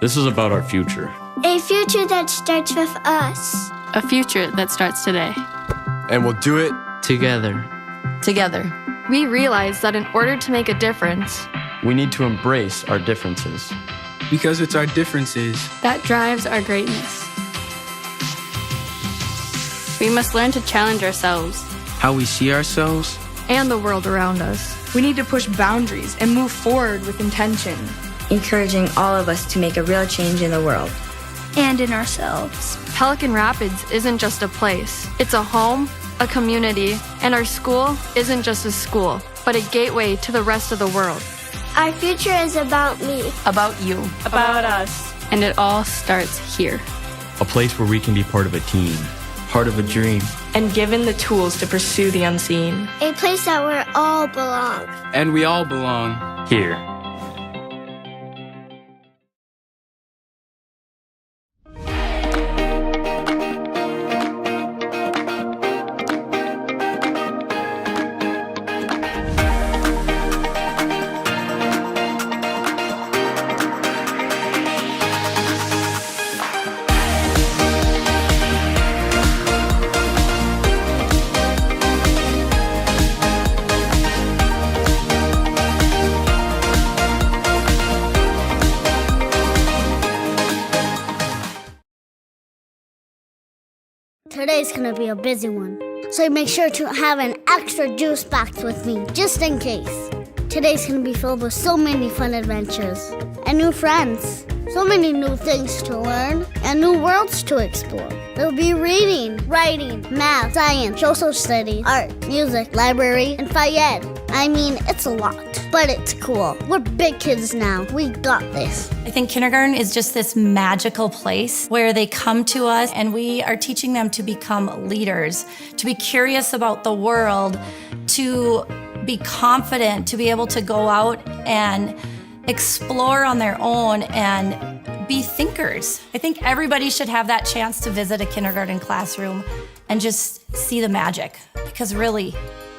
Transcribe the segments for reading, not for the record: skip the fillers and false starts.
This is about our future. A future that starts with us. A future that starts today. And we'll do it together. Together. We realize that in order to make a difference, we need to embrace our differences. Because it's our differences that drives our greatness. We must learn to challenge ourselves, how we see ourselves, and the world around us. We need to push boundaries and move forward with intention. Encouraging all of us to make a real change in the world. And in ourselves. Pelican Rapids isn't just a place. It's a home, a community, and our school isn't just a school, but a gateway to the rest of the world. Our future is about me. About you. About us. And it all starts here. A place where we can be part of a team. Part of a dream. And given the tools to pursue the unseen. A place that we all belong. And we all belong. Here. Today's gonna be a busy one, so make sure to have an extra juice box with me, just in case. Today's gonna be filled with so many fun adventures and new friends. So many new things to learn and new worlds to explore. There'll be reading, writing, math, science, social studies, art, music, library, and Fayed. I mean, it's a lot, but it's cool. We're big kids now. We got this. I think kindergarten is just this magical place where they come to us and we are teaching them to become leaders, to be curious about the world, to be confident, to be able to go out and explore on their own and be thinkers. I think everybody should have that chance to visit a kindergarten classroom and just see the magic, because really,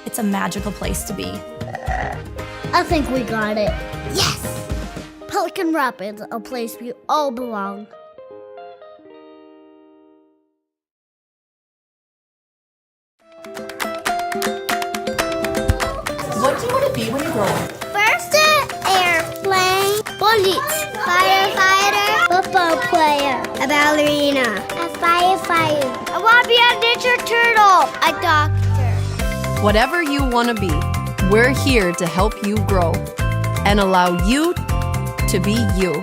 it's a magical place to be. I think we got it. Yes! Pelican Rapids, a place we all belong. What do you want to be when you grow up? First, an airplane, police, firefighter, football player, a ballerina, a firefighter. I want to be a Ninja Turtle, a doctor. Whatever you want to be, we're here to help you grow and allow you to be you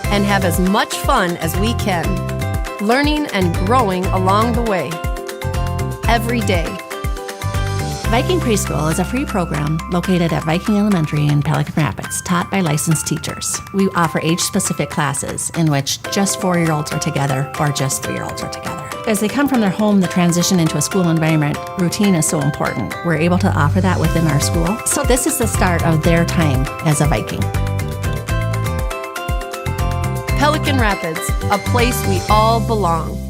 and have as much fun as we can, learning and growing along the way, every day. Viking Preschool is a free program located at Viking Elementary in Pelican Rapids, taught by licensed teachers. We offer age-specific classes in which just 4-year-olds are together or just 3-year-olds are together. As they come from their home, the transition into a school environment, routine is so important. We're able to offer that within our school. So this is the start of their time as a Viking. Pelican Rapids, a place we all belong.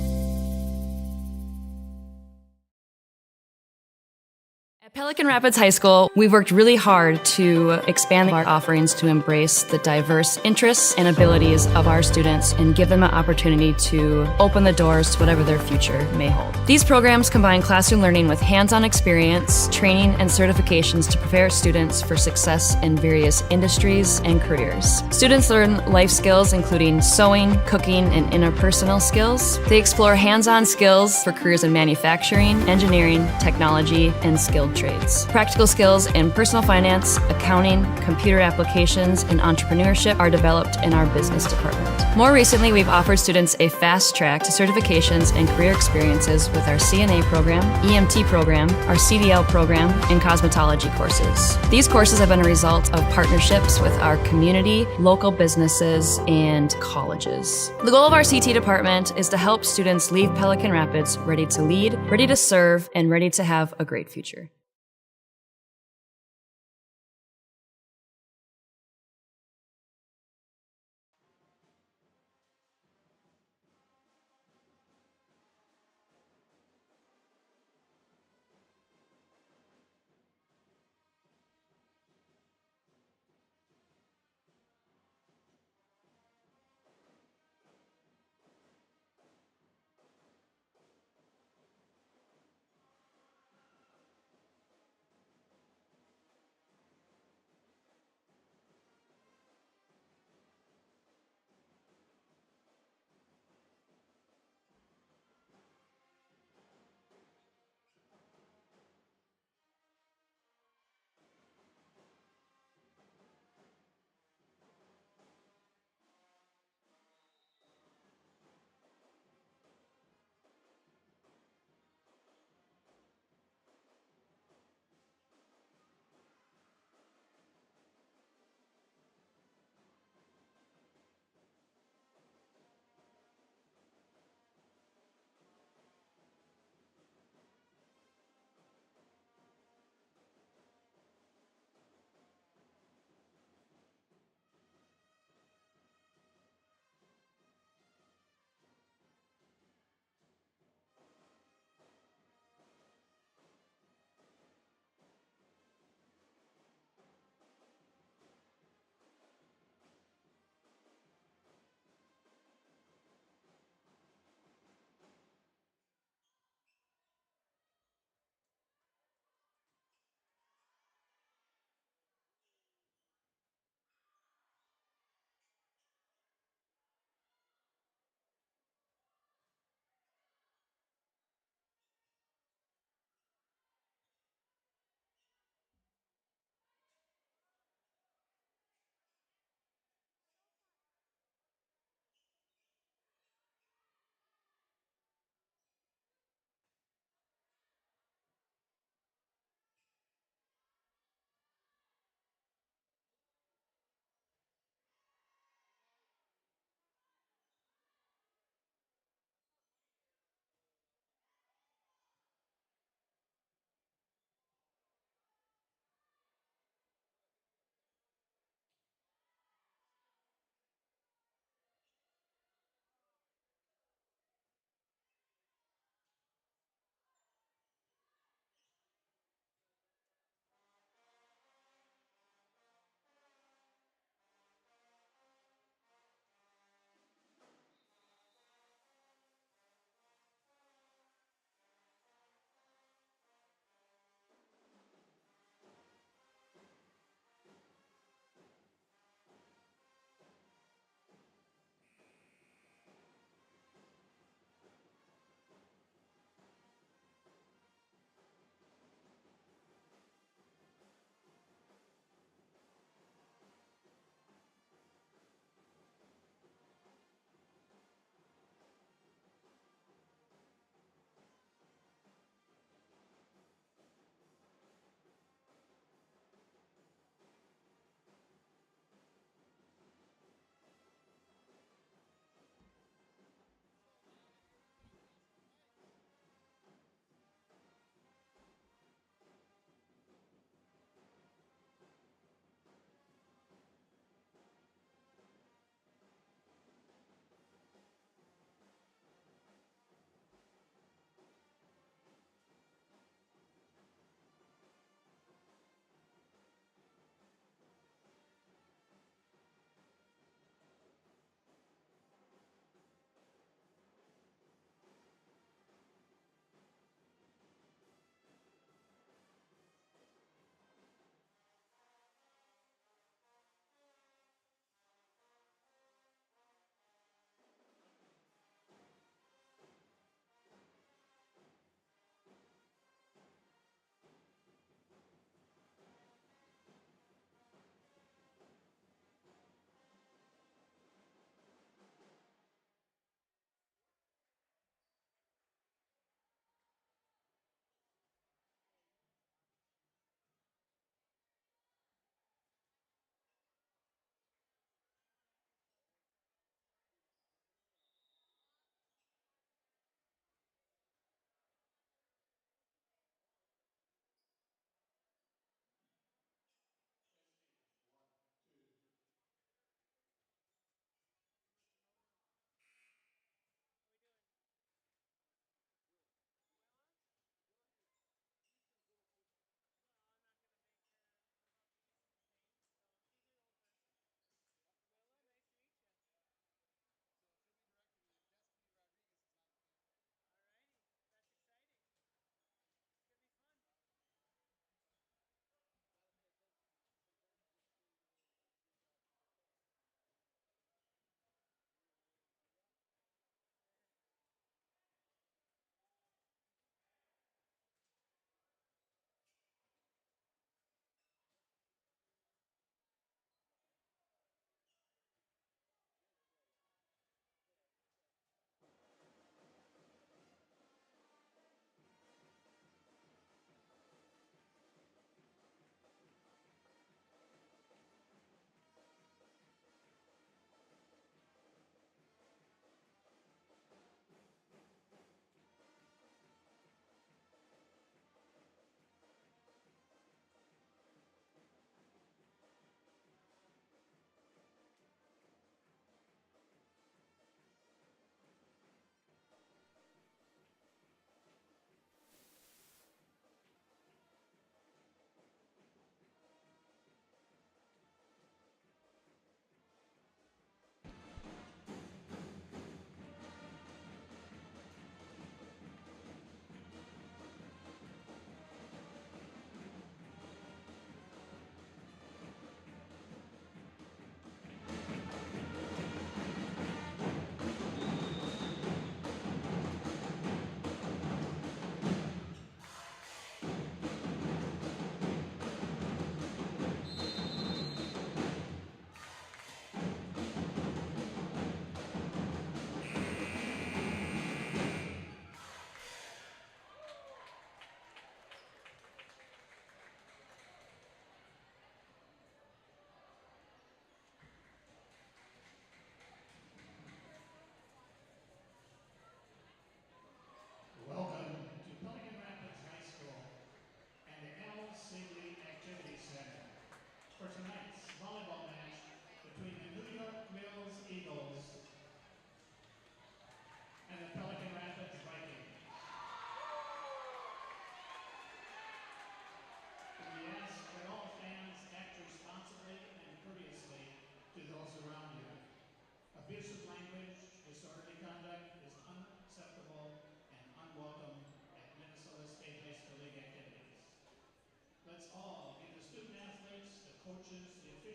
At Pelican Rapids High School, we've worked really hard to expand our offerings to embrace the diverse interests and abilities of our students and give them an opportunity to open the doors to whatever their future may hold. These programs combine classroom learning with hands-on experience, training, and certifications to prepare students for success in various industries and careers. Students learn life skills including sewing, cooking, and interpersonal skills. They explore hands-on skills for careers in manufacturing, engineering, technology, and skilled trades. Practical skills in personal finance, accounting, computer applications, and entrepreneurship are developed in our business department. More recently, we've offered students a fast track to certifications and career experiences with our CNA program, EMT program, our CDL program, and cosmetology courses. These courses have been a result of partnerships with our community, local businesses, and colleges. The goal of our CT department is to help students leave Pelican Rapids ready to lead, ready to serve, and ready to have a great future.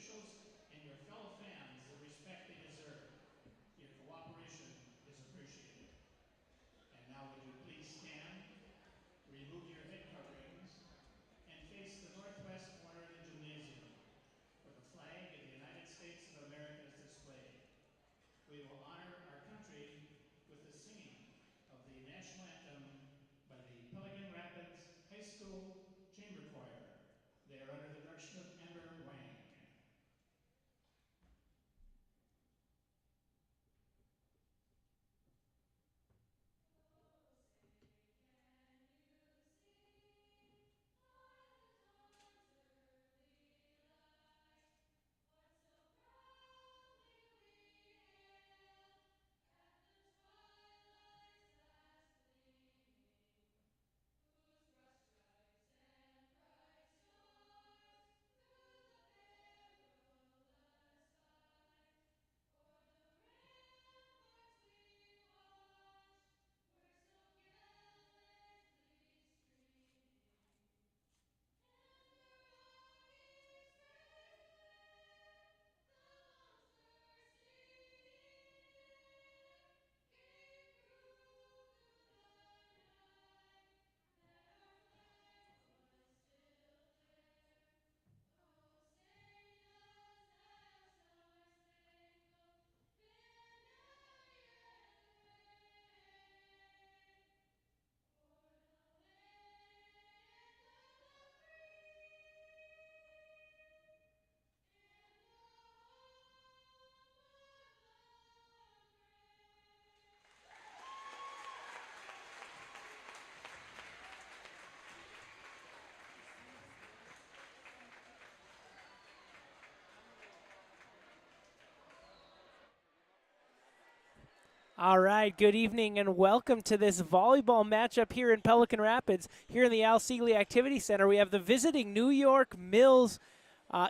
officials and your fellow fans the respect they deserve. Your cooperation is appreciated. And now would you please stand, remove your head coverings, and face the northwest corner of the gymnasium, where the flag of the United States of America is displayed. We will honor our country with the singing of the national anthem by the Pelican Rapids High School Chamber Choir. They are under the direction of Amber Wang. All right, good evening and welcome to this volleyball matchup here in Pelican Rapids. Here in the Al Siegley Activity Center, we have the visiting New York Mills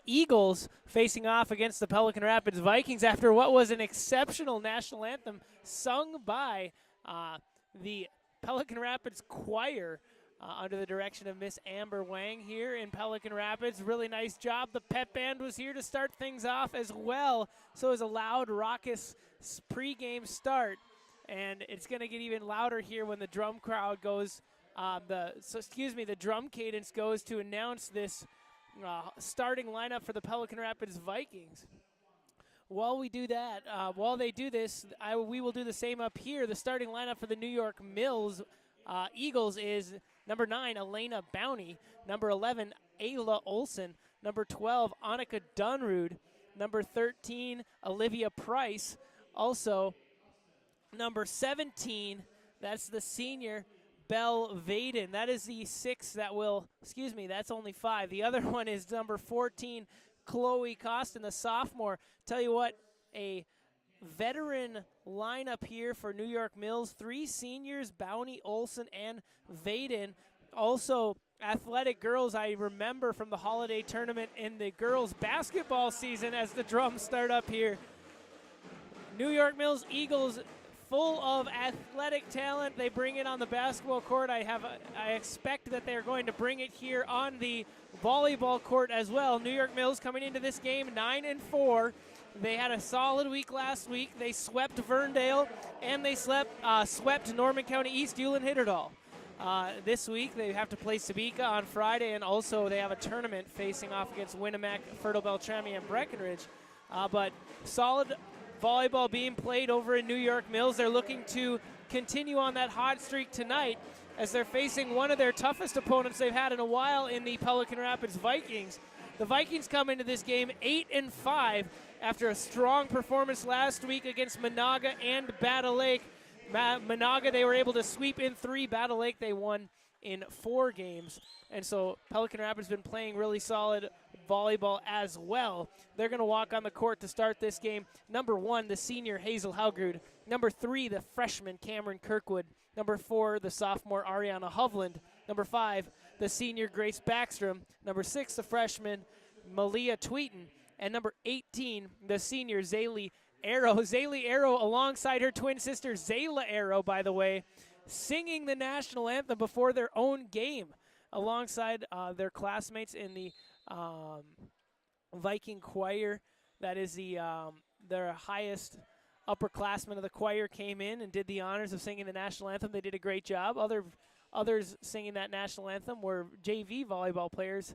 Eagles facing off against the Pelican Rapids Vikings after what was an exceptional national anthem sung by the Pelican Rapids Choir under the direction of Miss Amber Wang here in Pelican Rapids. Really nice job. The pep band was here to start things off as well. So it was a loud, raucous pregame start. And it's going to get even louder here when the drum crowd goes, the drum cadence goes to announce this starting lineup for the Pelican Rapids Vikings. While we do that, while they do this, we will do the same up here. The starting lineup for the New York Mills Eagles is number 9, Elena Bowney. Number 11, Ayla Olson. Number 12, Annika Dunrud. Number 13, Olivia Price. Also, number 17, that's the senior, Belle Vaden. That is the 6 that will, that's only 5. The other one is number 14, Chloe Costin, the sophomore. Tell you what, a veteran lineup here for New York Mills. 3 seniors, Bowney, Olson, and Vaden. Also, athletic girls I remember from the holiday tournament in the girls basketball season as the drums start up here. New York Mills Eagles, full of athletic talent. They bring it on the basketball court. I expect that they're going to bring it here on the volleyball court as well. New York Mills coming into this game 9-4. They had a solid week last week. They swept Verndale, and they swept Norman County East Hewlin-Hitterdal. This week they have to play Sabika on Friday, and also they have a tournament facing off against Winnemac, Fertile Beltrami, and Breckenridge. But solid volleyball being played over in New York Mills. They're looking to continue on that hot streak tonight as they're facing one of their toughest opponents they've had in a while in the Pelican Rapids Vikings. The Vikings come into this game 8-5 after a strong performance last week against Monaga and Battle Lake. Monaga, they were able to sweep in 3. Battle Lake, they won in 4 games. And so Pelican Rapids has been playing really solid volleyball as well. They're going to walk on the court to start this game. Number 1, the senior Hazel Haugrud. Number 3, the freshman Cameron Kirkwood. Number 4, the sophomore Ariana Hovland. Number 5, the senior Grace Backstrom. Number 6, the freshman Malia Tweeton. And number 18, the senior Zaylee Arrow. Zaylee Arrow alongside her twin sister Zayla Arrow, by the way, singing the national anthem before their own game alongside their classmates in the Viking choir. That is their highest upperclassmen of the choir came in and did the honors of singing the national anthem. They did a great job. Others singing that national anthem were JV volleyball players,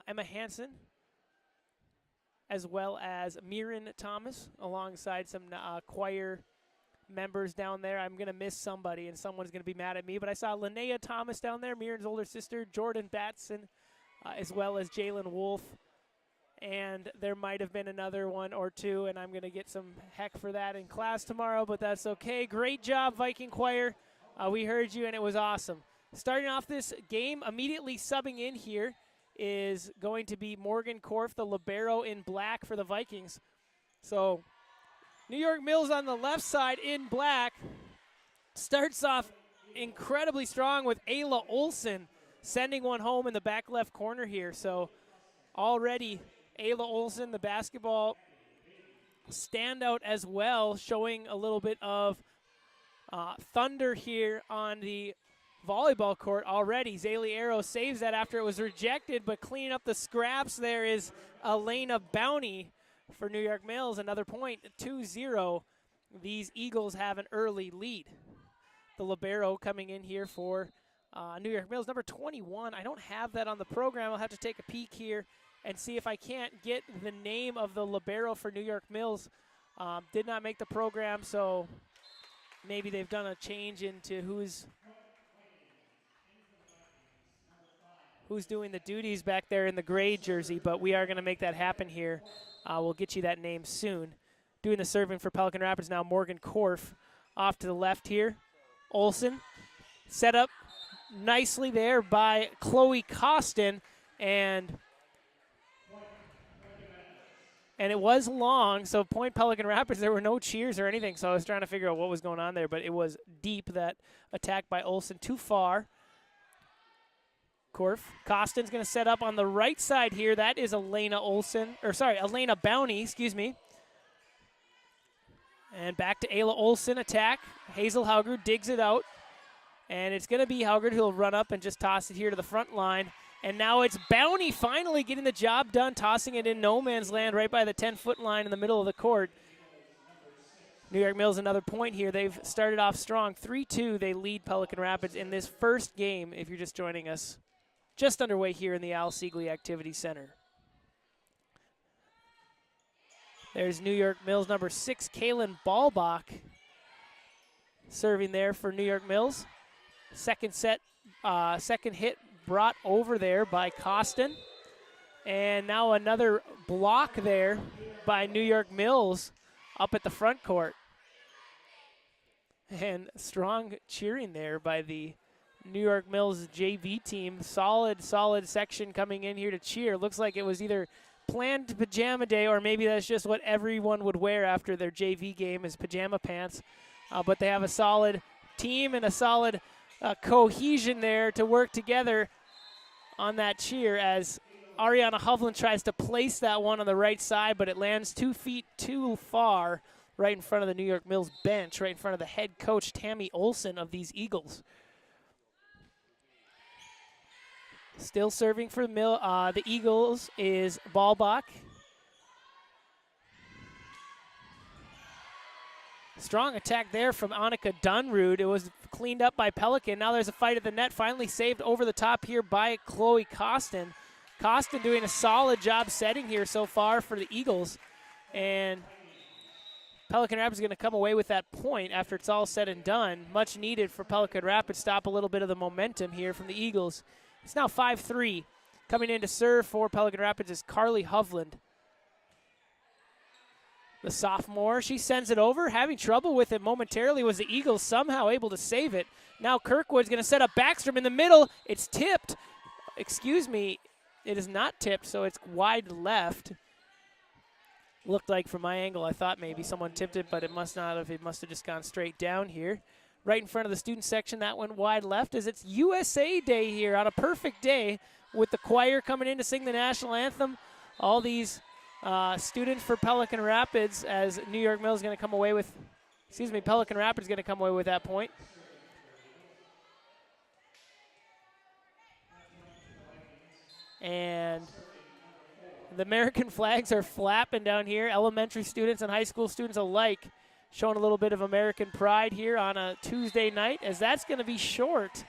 Emma Hansen, as well as Mirren Thomas, alongside some choir members down there. I'm going to miss somebody, and someone's going to be mad at me, but I saw Linnea Thomas down there, Mirren's older sister, Jordan Batson, as well as Jalen Wolf, and there might have been another one or two, and I'm going to get some heck for that in class tomorrow, but that's okay. Great job, Viking choir. We heard you, and it was awesome. Starting off this game, immediately subbing in here is going to be Morgan Korf, the libero in black for the Vikings. So New York Mills on the left side in black starts off incredibly strong with Ayla Olsen sending one home in the back left corner here. So already Ayla Olsen, the basketball standout as well, showing a little bit of thunder here on the volleyball court already. Zaylee Arrow saves that after it was rejected, but cleaning up the scraps there is Elena Bounty for New York Mills. Another point, 2-0. These Eagles have an early lead. The libero coming in here for New York Mills, number 21. I don't have that on the program. I'll have to take a peek here and see if I can't get the name of the libero for New York Mills. Did not make the program, so maybe they've done a change into who's doing the duties back there in the gray jersey, but we are going to make that happen here. We'll get you that name soon. Doing the serving for Pelican Rapids now, Morgan Korf off to the left here. Olsen set up nicely there by Chloe Costin, and it was long, so point Pelican Rapids. There were no cheers or anything, so I was trying to figure out what was going on there, but it was deep, that attack by Olsen, too far. Costin's going to set up on the right side here. That is Elena Bounty, excuse me. And back to Ayla Olsen, attack. Hazel Hauger digs it out. And it's going to be Hauger who'll run up and just toss it here to the front line. And now it's Bounty finally getting the job done, tossing it in no man's land right by the 10-foot line in the middle of the court. New York Mills another point here. They've started off strong. 3-2, they lead Pelican Rapids in this first game, if you're just joining us. Just underway here in the Al Siegley Activity Center. There's New York Mills number 6, Kaylin Ballbach, serving there for New York Mills. Second hit brought over there by Costin. And now another block there by New York Mills up at the front court. And strong cheering there by the New York Mills JV team. Solid section coming in here to cheer. Looks like it was either planned pajama day or maybe that's just what everyone would wear after their JV game is pajama pants. But they have a solid team and a solid cohesion there to work together on that cheer as Ariana Hovland tries to place that one on the right side, but it lands 2 feet too far right in front of the New York Mills bench, right in front of the head coach, Tammy Olsen, of these Eagles. Still serving for the Eagles is Ballbach. Strong attack there from Annika Dunrud. It was cleaned up by Pelican. Now there's a fight at the net, finally saved over the top here by Chloe Costin. Costin doing a solid job setting here so far for the Eagles. And Pelican Rapids is going to come away with that point after it's all said and done. Much needed for Pelican Rapids. Stop a little bit of the momentum here from the Eagles. It's now 5-3. Coming in to serve for Pelican Rapids is Carly Hovland. The sophomore, she sends it over. Having trouble with it momentarily was the Eagles, somehow able to save it. Now Kirkwood's going to set up Backstrom in the middle. It's tipped. Excuse me, it is not tipped, so it's wide left. Looked like from my angle, I thought maybe someone tipped it, but it must not have. It must have just gone straight down here. Right in front of the student section, that went wide left as it's USA Day here on a perfect day with the choir coming in to sing the national anthem. All these students for Pelican Rapids as New York Mills is going to come away with, Pelican Rapids is going to come away with that point. And The American flags are flapping down here. Elementary students and high school students alike showing a little bit of American pride here on a Tuesday night, as that's going to be short.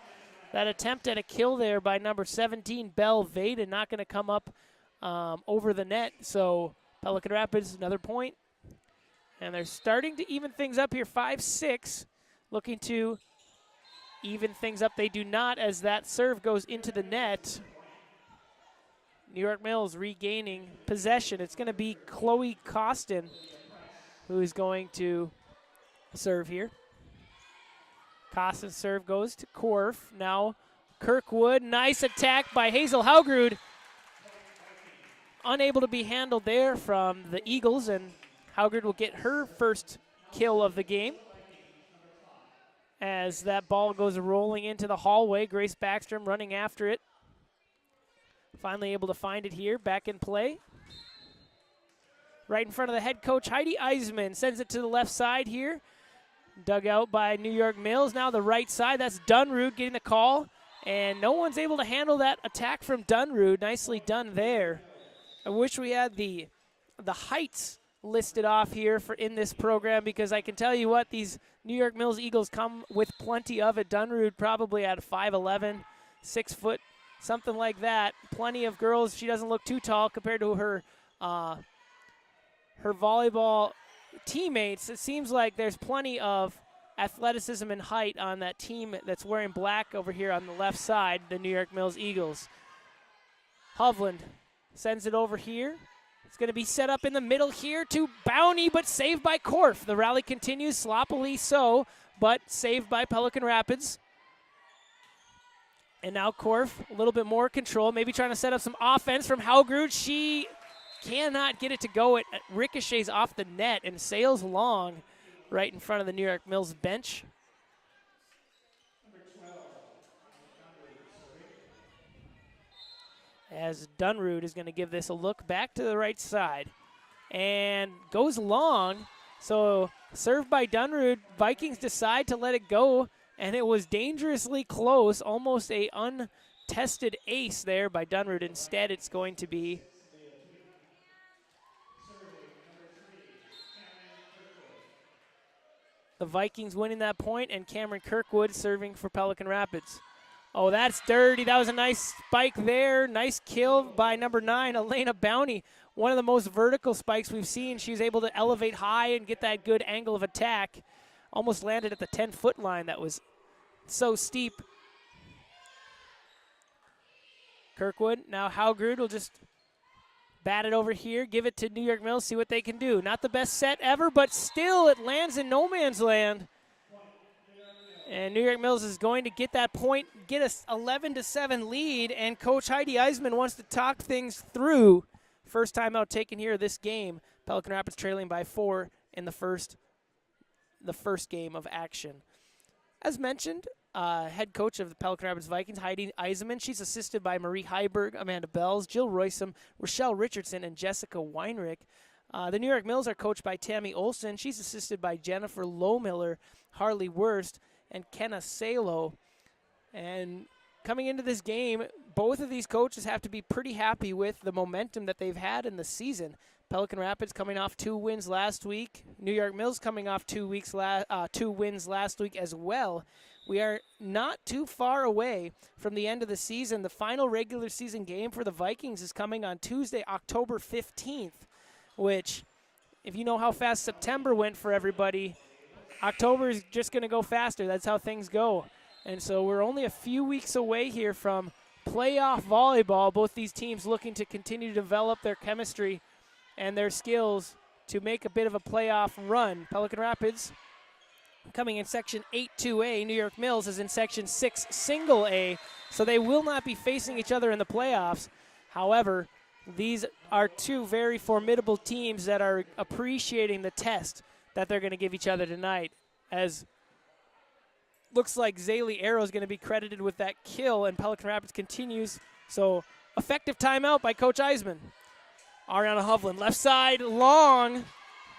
That attempt at a kill there by number 17, Belle Vaden, not going to come up over the net. So Pelican Rapids, another point. And they're starting to even things up here, 5-6, looking to even things up. They do not, as that serve goes into the net. New York Mills regaining possession. It's going to be Chloe Costin who is going to serve here. Costin's serve goes to Korf. Now Kirkwood, nice attack by Hazel Haugrud. Unable to be handled there from the Eagles, and Haugrud will get her first kill of the game. As that ball goes rolling into the hallway, Grace Backstrom running after it. Finally able to find it here, back in play. Right in front of the head coach, Heidi Eisman, sends it to the left side here. Dug out by New York Mills. Now the right side, that's Dunrud getting the call. And no one's able to handle that attack from Dunrud. Nicely done there. I wish we had the heights listed off here for in this program, because I can tell you what, these New York Mills Eagles come with plenty of it. Dunrud probably at 5'11", 6 foot, something like that. Plenty of girls. She doesn't look too tall compared to her her volleyball teammates. It seems like there's plenty of athleticism and height on that team that's wearing black over here on the left side, the New York Mills Eagles. Hovland sends it over here. It's going to be set up in the middle here to Bounty, but saved by Korf. The rally continues, sloppily so, but saved by Pelican Rapids. And now Korf, a little bit more control, maybe trying to set up some offense from Haugrud. She cannot get it to go. It ricochets off the net and sails long right in front of the New York Mills bench. As Dunrud is going to give this a look back to the right side and goes long. So served by Dunrud, Vikings decide to let it go, and it was dangerously close, almost a untested ace there by Dunrud. Instead, it's going to be the Vikings winning that point, and Cameron Kirkwood serving for Pelican Rapids. Oh, that's dirty. That was a nice spike there. Nice kill by number 9, Elena Bounty. One of the most vertical spikes we've seen. She was able to elevate high and get that good angle of attack. Almost landed at the 10-foot line. That was so steep. Kirkwood, now Haugrud will just bat it over here, give it to New York Mills, see what they can do. Not the best set ever, but still it lands in no man's land. And New York Mills is going to get that point, get a 11-7 lead, and Coach Heidi Eisman wants to talk things through. First time out taken here this game. Pelican Rapids trailing by 4 in the first game of action. As mentioned, head coach of the Pelican Rapids Vikings, Heidi Eisman. She's assisted by Marie Heiberg, Amanda Bells, Jill Roysum, Rochelle Richardson, and Jessica Weinrich. The New York Mills are coached by Tammy Olson. She's assisted by Jennifer Lohmiller, Harley Wurst, and Kenna Salo. And coming into this game, both of these coaches have to be pretty happy with the momentum that they've had in the season. Pelican Rapids coming off 2 wins last week. New York Mills coming off 2 wins last week as well. We are not too far away from the end of the season. The final regular season game for the Vikings is coming on Tuesday, October 15th, which, if you know how fast September went for everybody, October is just going to go faster. That's how things go. And so we're only a few weeks away here from playoff volleyball. Both these teams looking to continue to develop their chemistry and their skills to make a bit of a playoff run. Pelican Rapids coming in Section 8-2A. New York Mills is in Section 6 Single A, so they will not be facing each other in the playoffs. However, these are two very formidable teams that are appreciating the test that they're going to give each other tonight, as looks like Zaylee Arrow is going to be credited with that kill, and Pelican Rapids continues. So effective timeout by Coach Eisman. Ariana Hovland, left side, long.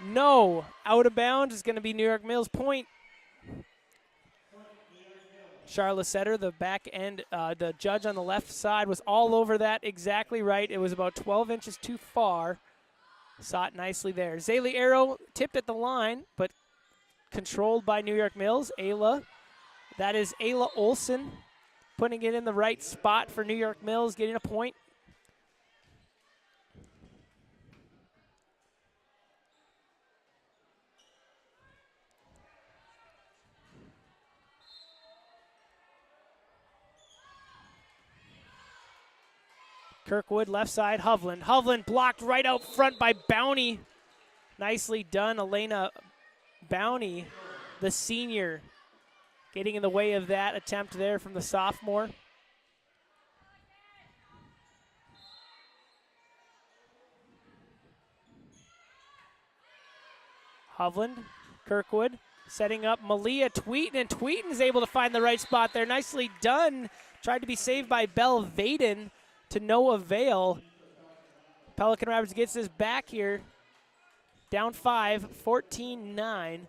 No. Out of bounds is going to be New York Mills point. Charlotte Setter, the back end, the judge on the left side was all over that, exactly right. It was about 12 inches too far. Saw it nicely there. Zaylee Arrow tipped at the line, but controlled by New York Mills. Ayla, that is Ayla Olson, putting it in the right spot for New York Mills, getting a point. Kirkwood, left side, Hovland. Hovland blocked right out front by Bowney. Nicely done, Elena Bowney, the senior, getting in the way of that attempt there from the sophomore. Hovland, Kirkwood, setting up Malia Tweeten, and Tweeten's able to find the right spot there. Nicely done. Tried to be saved by Belle Vaden to no avail. Pelican Rapids gets this back here. Down 5, 14-9.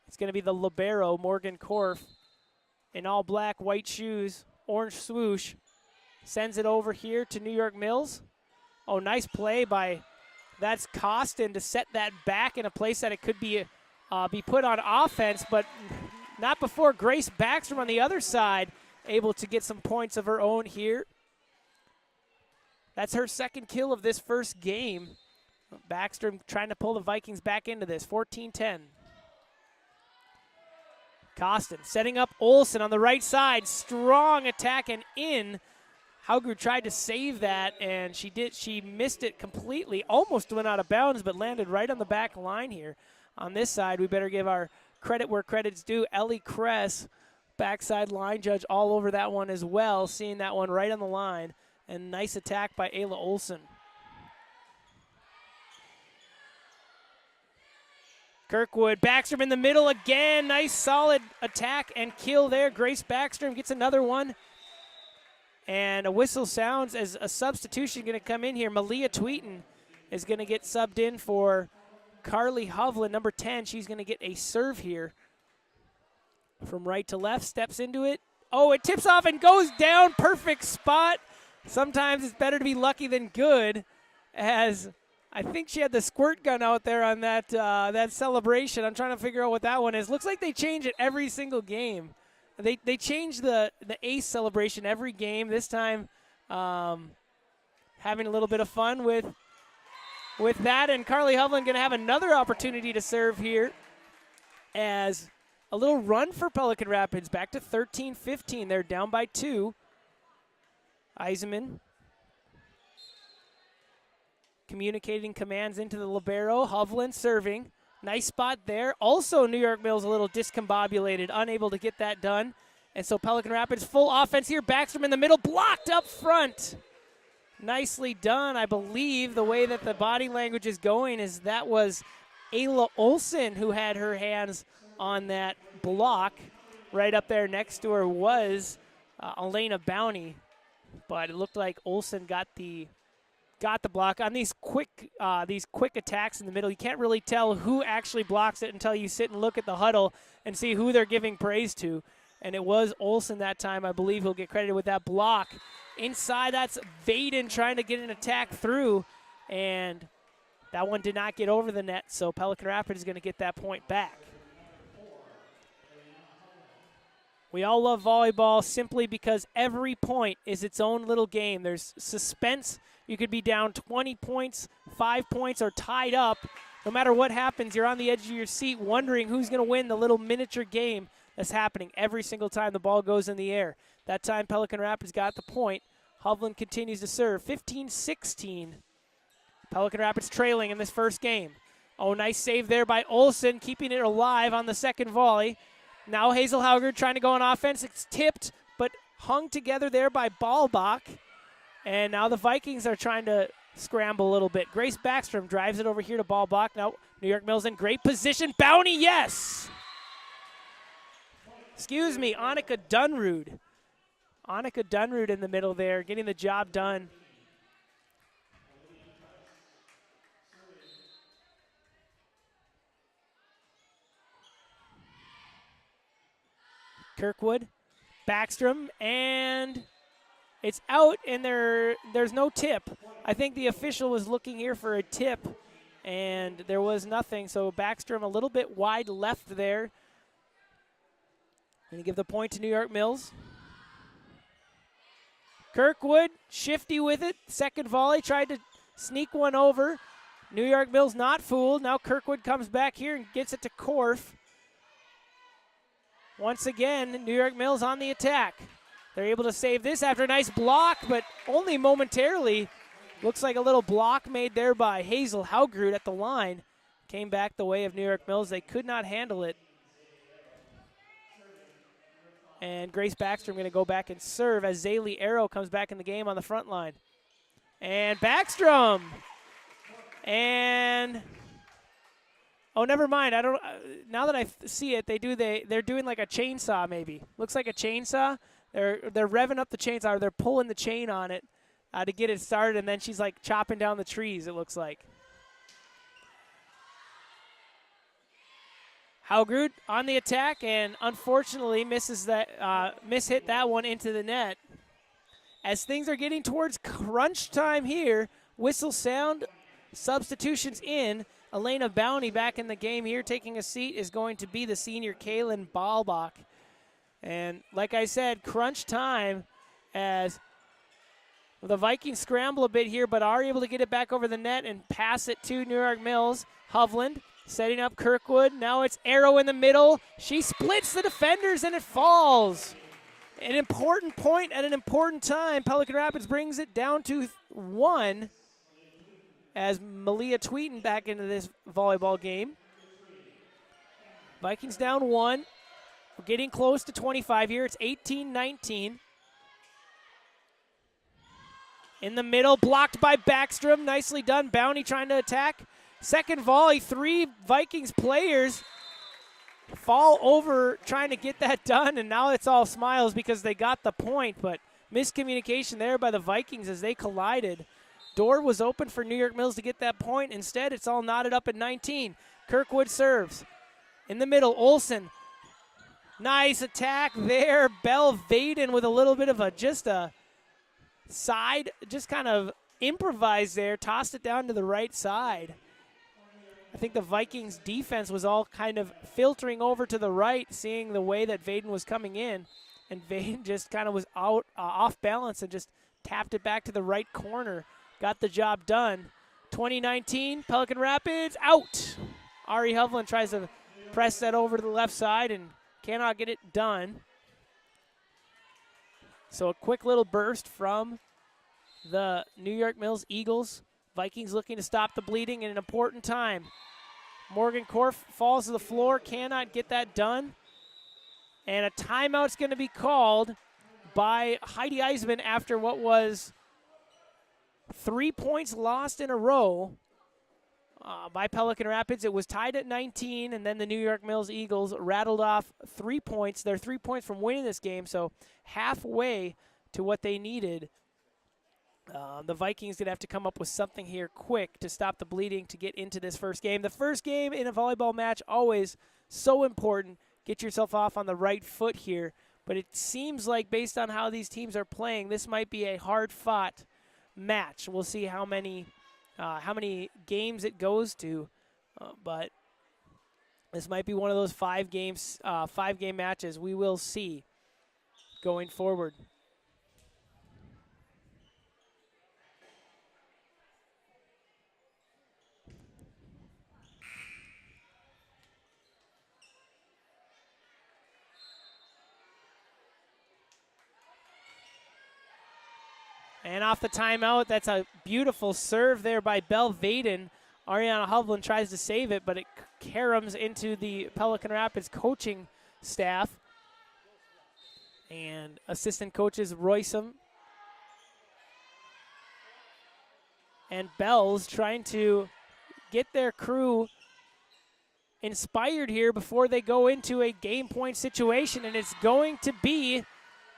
It's going to be the libero, Morgan Korf, in all black, white shoes, orange swoosh. Sends it over here to New York Mills. Oh, nice play by, that's Costin to set that back in a place that it could be put on offense, but not before Grace Backstrom on the other side able to get some points of her own here. That's her second kill of this first game. Backstrom trying to pull the Vikings back into this, 14-10. Costin setting up Olsen on the right side. Strong attack and in. Hauger tried to save that, and she missed it completely. Almost went out of bounds, but landed right on the back line here. On this side, we better give our credit where credit's due. Ellie Kress, backside line judge, all over that one as well, seeing that one right on the line. And nice attack by Ayla Olsen. Kirkwood, Backstrom in the middle again. Nice solid attack and kill there. Grace Backstrom gets another one. And a whistle sounds as a substitution going to come in here. Malia Tweeten is going to get subbed in for Carly Hovland, number 10. She's going to get a serve here. From right to left, steps into it. Oh, it tips off and goes down. Perfect spot. Sometimes it's better to be lucky than good, as I think she had the squirt gun out there on that that celebration. I'm trying to figure out what that one is. Looks like they change it every single game. They change the ace celebration every game. This time, having a little bit of fun with that. And Carly Hovland going to have another opportunity to serve here, as a little run for Pelican Rapids. Back to 13-15. They're down by 2. Eisenman communicating commands into the libero. Hovland serving. Nice spot there. Also, New York Mills a little discombobulated, unable to get that done. And so Pelican Rapids full offense here. Backstrom in the middle, blocked up front. Nicely done. I believe the way that the body language is going is that was Ayla Olsen who had her hands on that block. Right up there next to her was Elena Bowney. But it looked like Olsen got the block on these quick attacks in the middle. You can't really tell who actually blocks it until you sit and look at the huddle and see who they're giving praise to. And it was Olsen that time. I believe he'll get credited with that block. Inside, that's Vaden trying to get an attack through, and that one did not get over the net. So Pelican Rapids is going to get that point back. We all love volleyball simply because every point is its own little game. There's suspense. You could be down 20 points, 5 points, or tied up. No matter what happens, you're on the edge of your seat wondering who's going to win the little miniature game that's happening every single time the ball goes in the air. That time, Pelican Rapids got the point. Hovland continues to serve. 15-16. Pelican Rapids trailing in this first game. Oh, nice save there by Olsen, keeping it alive on the second volley. Now Hazel Hauger trying to go on offense. It's tipped, but hung together there by Ballbach. And now the Vikings are trying to scramble a little bit. Grace Backstrom drives it over here to Ballbach. Now New York Mills in great position. Bowney, yes! Excuse me, Annika Dunrud. Annika Dunrud in the middle there, getting the job done. Kirkwood, Backstrom, and it's out, and there's no tip. I think the official was looking here for a tip, and there was nothing. So Backstrom a little bit wide left there. Going to give the point to New York Mills. Kirkwood, shifty with it. Second volley, tried to sneak one over. New York Mills not fooled. Now Kirkwood comes back here and gets it to Korf. Once again, New York Mills on the attack. They're able to save this after a nice block, but only momentarily. Looks like a little block made there by Hazel Haugrud at the line. Came back the way of New York Mills. They could not handle it. And Grace Backstrom going to go back and serve as Zaylee Arrow comes back in the game on the front line. And Backstrom. And oh, never mind. I don't. Now that I see it, they're doing like a chainsaw maybe. Looks like a chainsaw. They're revving up the chainsaw. Or they're pulling the chain on it to get it started, and then she's like chopping down the trees. It looks like. Haugrud on the attack, and unfortunately misses that, mishit that one into the net. As things are getting towards crunch time here, whistle sound, substitutions in. Elena Bowney back in the game here, taking a seat is going to be the senior Kaylin Baalbach. And like I said, crunch time as the Vikings scramble a bit here, but are able to get it back over the net and pass it to New York Mills. Hovland setting up Kirkwood. Now it's Arrow in the middle. She splits the defenders and it falls. An important point at an important time. Pelican Rapids brings it down to 1 as Malia Tweeten back into this volleyball game. Vikings down 1. We're getting close to 25 here. It's 18-19. In the middle, blocked by Backstrom. Nicely done. Bowney trying to attack. Second volley, 3 Vikings players fall over trying to get that done, and now it's all smiles because they got the point, but miscommunication there by the Vikings as they collided. Door was open for New York Mills to get that point. Instead, it's all knotted up at 19. Kirkwood serves. In the middle, Olsen. Nice attack there. Belle Vaden with a little bit of a side, just kind of improvised there, tossed it down to the right side. I think the Vikings defense was all kind of filtering over to the right, seeing the way that Vaden was coming in, and Vaden just kind of was out off balance and just tapped it back to the right corner. Got the job done. 2019, Pelican Rapids out. Ari Hovland tries to press that over to the left side and cannot get it done. So a quick little burst from the New York Mills Eagles. Vikings looking to stop the bleeding in an important time. Morgan Korf falls to the floor, cannot get that done. And a timeout's going to be called by Heidi Eisman after what was 3 points lost in a row by Pelican Rapids. It was tied at 19, and then the New York Mills Eagles rattled off 3 points. They're 3 points from winning this game, so halfway to what they needed. The Vikings going to have to come up with something here quick to stop the bleeding to get into this first game. The first game in a volleyball match, always so important. Get yourself off on the right foot here. But it seems like based on how these teams are playing, this might be a hard-fought match. We'll see how many games it goes to. But this might be one of those 5-game matches. We will see going forward. And off the timeout, that's a beautiful serve there by Belle Vaden. Ariana Hovland tries to save it, but it caroms into the Pelican Rapids coaching staff. And assistant coaches Roysum and Bells trying to get their crew inspired here before they go into a game point situation. And it's going to be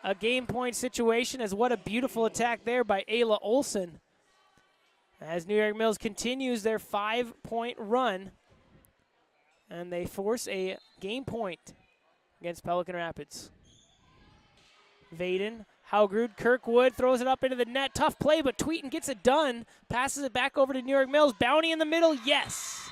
a game point situation, as what a beautiful attack there by Ayla Olsen. As New York Mills continues their 5-point run, and they force a game point against Pelican Rapids. Vaden, Haugrud, Kirkwood throws it up into the net. Tough play, but Tweeten gets it done. Passes it back over to New York Mills. Bounty in the middle, yes.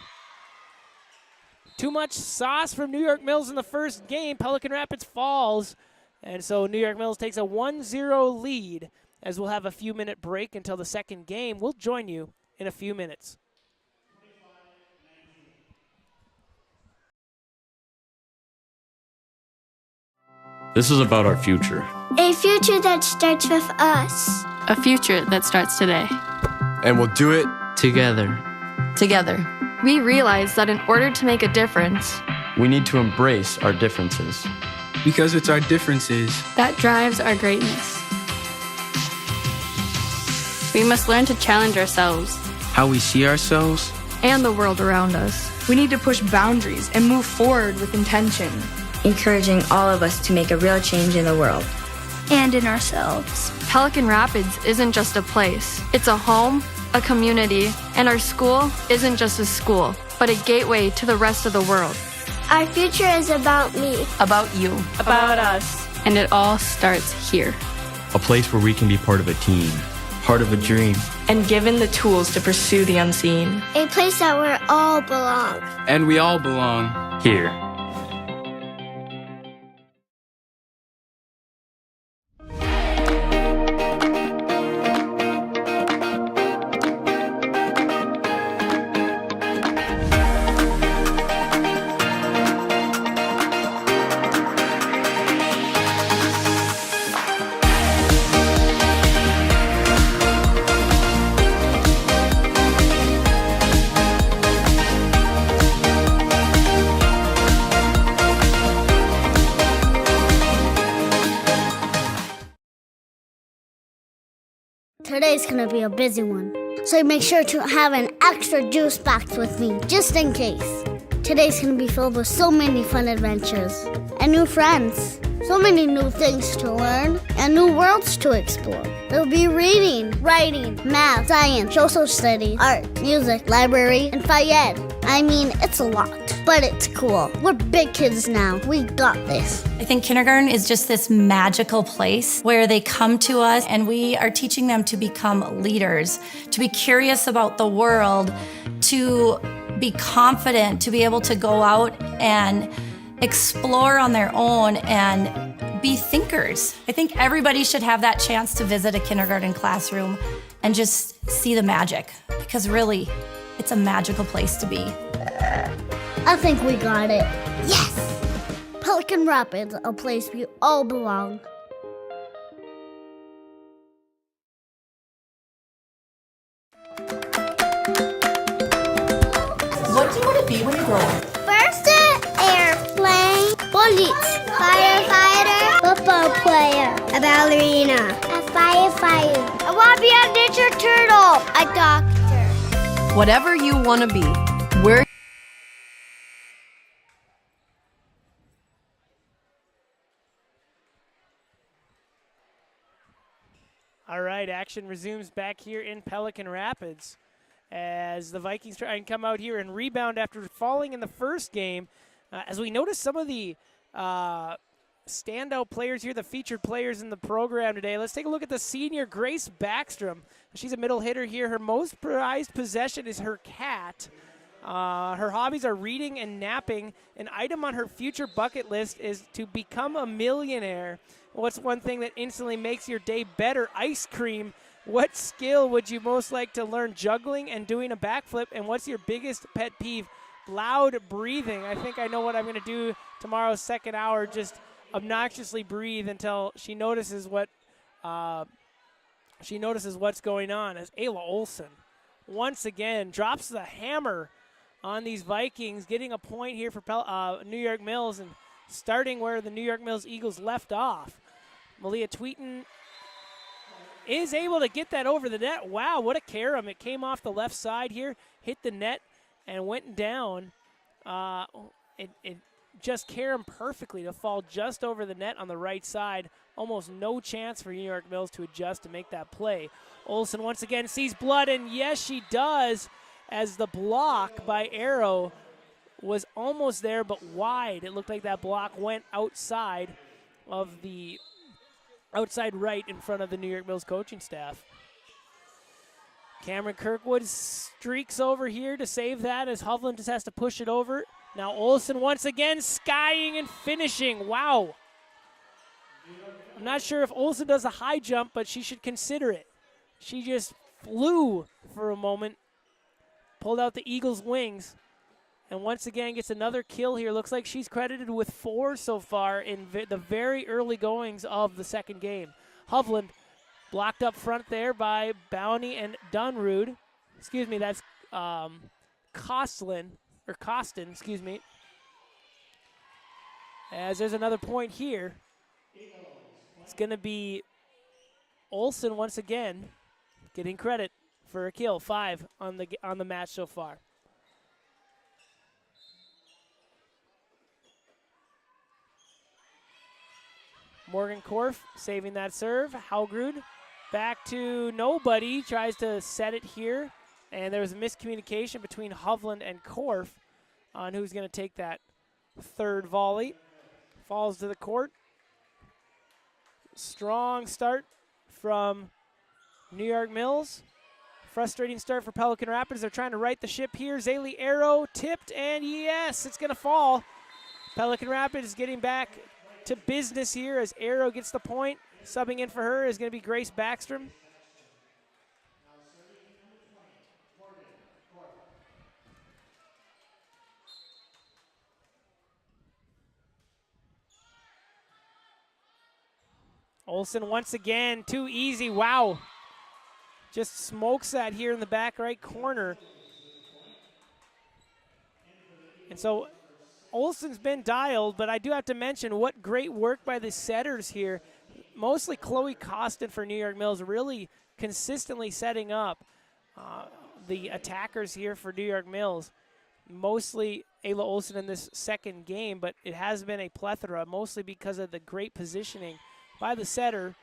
Too much sauce from New York Mills in the first game. Pelican Rapids falls. And so New York Mills takes a 1-0 lead as we'll have a few-minute break until the second game. We'll join you in a few minutes. This is about our future. A future that starts with us. A future that starts today. And we'll do it Together. Together. We realize that in order to make a difference, We need to embrace our differences. Because it's our differences. that drives our greatness. We must learn to challenge ourselves How we see ourselves. and the world around us. We need to push boundaries and move forward with intention. Encouraging all of us to make a real change in the world. And in ourselves. Pelican Rapids isn't just a place. It's a home, a community, and our school isn't just a school, but a gateway to the rest of the world. Our future is about me. About you. About us. And it all starts here. A place where we can be part of a team, part of a dream. And given the tools to pursue the unseen. A place that we all belong. And we all belong. Here. Today's gonna be a busy one, so make sure to have an extra juice box with me, just in case. Today's gonna be filled with so many fun adventures and new friends. So many new things to learn and new worlds to explore. There'll be reading, writing, math, science, social studies, art, music, library, and Fayed. I mean, it's a lot, but it's cool. We're big kids now. We got this. I think kindergarten is just this magical place where they come to us and we are teaching them to become leaders, to be curious about the world, to be confident, to be able to go out and explore on their own and be thinkers. I think everybody should have that chance to visit a kindergarten classroom and just see the magic, because really, it's a magical place to be. I think we got it. Yes! Pelican Rapids, a place we all belong. What do you want to be when you grow up? First, an airplane, police, firefighter, football player, a ballerina, a firefighter. I want to be a Ninja Turtle, a doctor. Whatever you want to be, we're All right, action resumes back here in Pelican Rapids as the Vikings try and come out here and rebound after falling in the first game. As we notice some of the standout players here, the featured players in the program today. Let's take a look at the senior, Grace Backstrom. She's a middle hitter here. Her most prized possession is her cat. Her hobbies are reading and napping. An item on her future bucket list is to become a millionaire. What's one thing that instantly makes your day better? Ice cream. What skill would you most like to learn? Juggling and doing a backflip. And what's your biggest pet peeve? Loud breathing. I think I know what I'm going to do tomorrow's second hour. Just obnoxiously breathe until she notices what's going on. As Ayla Olson once again drops the hammer on these Vikings, getting a point here for New York Mills and starting where the New York Mills Eagles left off. Malia Tweeten is able to get that over the net. Wow, what a carom. It came off the left side here, hit the net, and went down. It just carom perfectly to fall just over the net on the right side. Almost no chance for New York Mills to adjust to make that play. Olsen once again sees blood, and yes, she does, as the block by Arrow was almost there but wide. It looked like that block went outside of the outside right in front of the New York Mills coaching staff. Cameron Kirkwood streaks over here to save that as Hovland just has to push it over. Now Olsen once again skying and finishing. Wow. I'm not sure if Olsen does a high jump, but she should consider it. She just flew for a moment, pulled out the Eagles' wings, and once again gets another kill here. Looks like she's credited with 4 so far in the very early goings of the second game. Hovland blocked up front there by Bowney and Dunrud. Excuse me, that's Costin, excuse me. As there's another point here. It's going to be Olsen once again getting credit for a kill. 5 on the match so far. Morgan Korf saving that serve. Haugrud back to nobody. Tries to set it here. And there was a miscommunication between Hovland and Korf on who's going to take that third volley. Falls to the court. Strong start from New York Mills. Frustrating start for Pelican Rapids. They're trying to right the ship here. Zaylee Arrow tipped, and yes, it's going to fall. Pelican Rapids getting back to business here as Arrow gets the point. Subbing in for her is going to be Grace Backstrom. Olsen once again, too easy. Wow. Just smokes that here in the back right corner. And so Olsen's been dialed, but I do have to mention what great work by the setters here. Mostly Chloe Costin for New York Mills, really consistently setting up the attackers here for New York Mills. Mostly Ayla Olsen in this second game, but it has been a plethora, mostly because of the great positioning by the setter.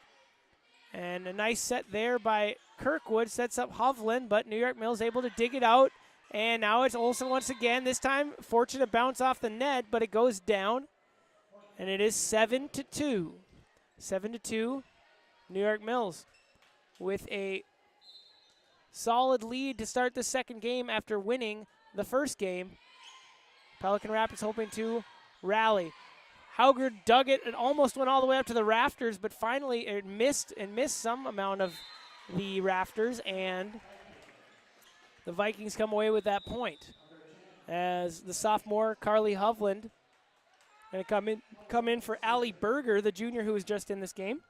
And a nice set there by Kirkwood sets up Hovland, but New York Mills able to dig it out. And now it's Olsen once again. This time, fortunate bounce off the net, but it goes down. And it is 7-2. 7-2, New York Mills with a solid lead to start the second game after winning the first game. Pelican Rapids hoping to rally. Hauger dug it and almost went all the way up to the rafters, but finally it missed some amount of the rafters, and the Vikings come away with that point. As the sophomore Carly Hovland going to come in for Allie Berger, the junior who was just in this game.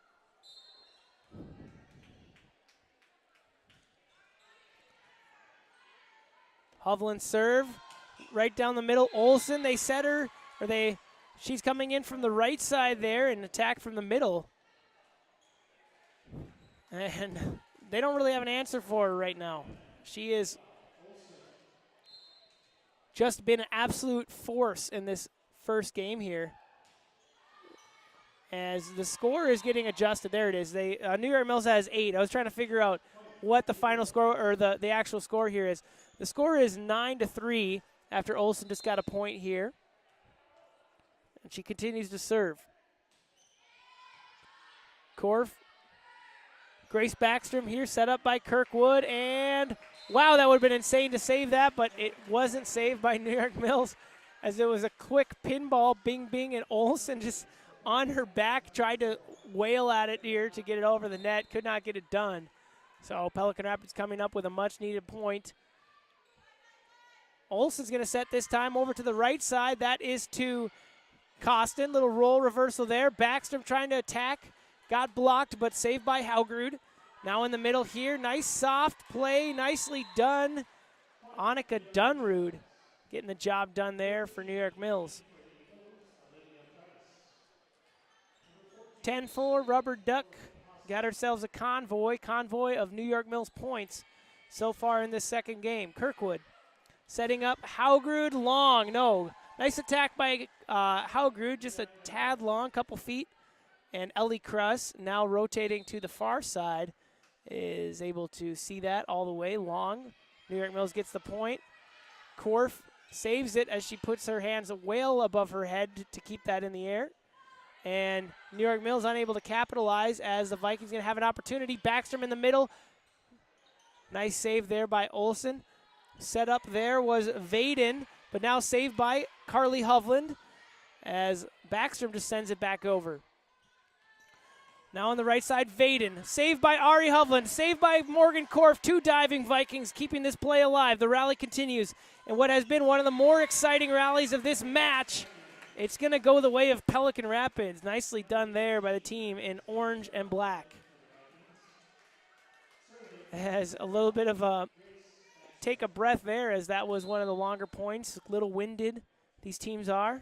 Hovland serve right down the middle. Olsen, they set her, she's coming in from the right side there and attack from the middle. And they don't really have an answer for her right now. She is just been an absolute force in this first game here. As the score is getting adjusted. There it is. New York Mills has 8. I was trying to figure out what the final score or the actual score here is. The score is 9-3 after Olsen just got a point here. And she continues to serve. Korf. Grace Backstrom here, set up by Kirkwood, and wow, that would have been insane to save that, but it wasn't saved by New York Mills as it was a quick pinball, bing, bing, and Olsen just on her back tried to wail at it here to get it over the net, could not get it done. So Pelican Rapids coming up with a much-needed point. Olsen's going to set this time over to the right side. That is to Costin. Little roll reversal there. Backstrom trying to attack. Got blocked, but saved by Haugrud. Now in the middle here. Nice soft play. Nicely done. Annika Dunrud getting the job done there for New York Mills. 10-4, Rubber Duck. Got ourselves a convoy of New York Mills points so far in this second game. Kirkwood setting up Haugrud long. No. Nice attack by Haugrud, just a tad long, couple feet. And Ellie Kruss, now rotating to the far side, is able to see that all the way long. New York Mills gets the point. Korf saves it as she puts her hands well above her head to keep that in the air. And New York Mills unable to capitalize as the Vikings going to have an opportunity. Backstrom in the middle. Nice save there by Olsen. Set up there was Vaden, but now saved by Carly Hovland as Backstrom just sends it back over. Now on the right side, Vaden. Saved by Ari Hovland. Saved by Morgan Korf. 2 diving Vikings keeping this play alive. The rally continues. And what has been one of the more exciting rallies of this match, it's going to go the way of Pelican Rapids. Nicely done there by the team in orange and black. It has a little bit of a take a breath there as that was one of the longer points. A little winded, these teams are.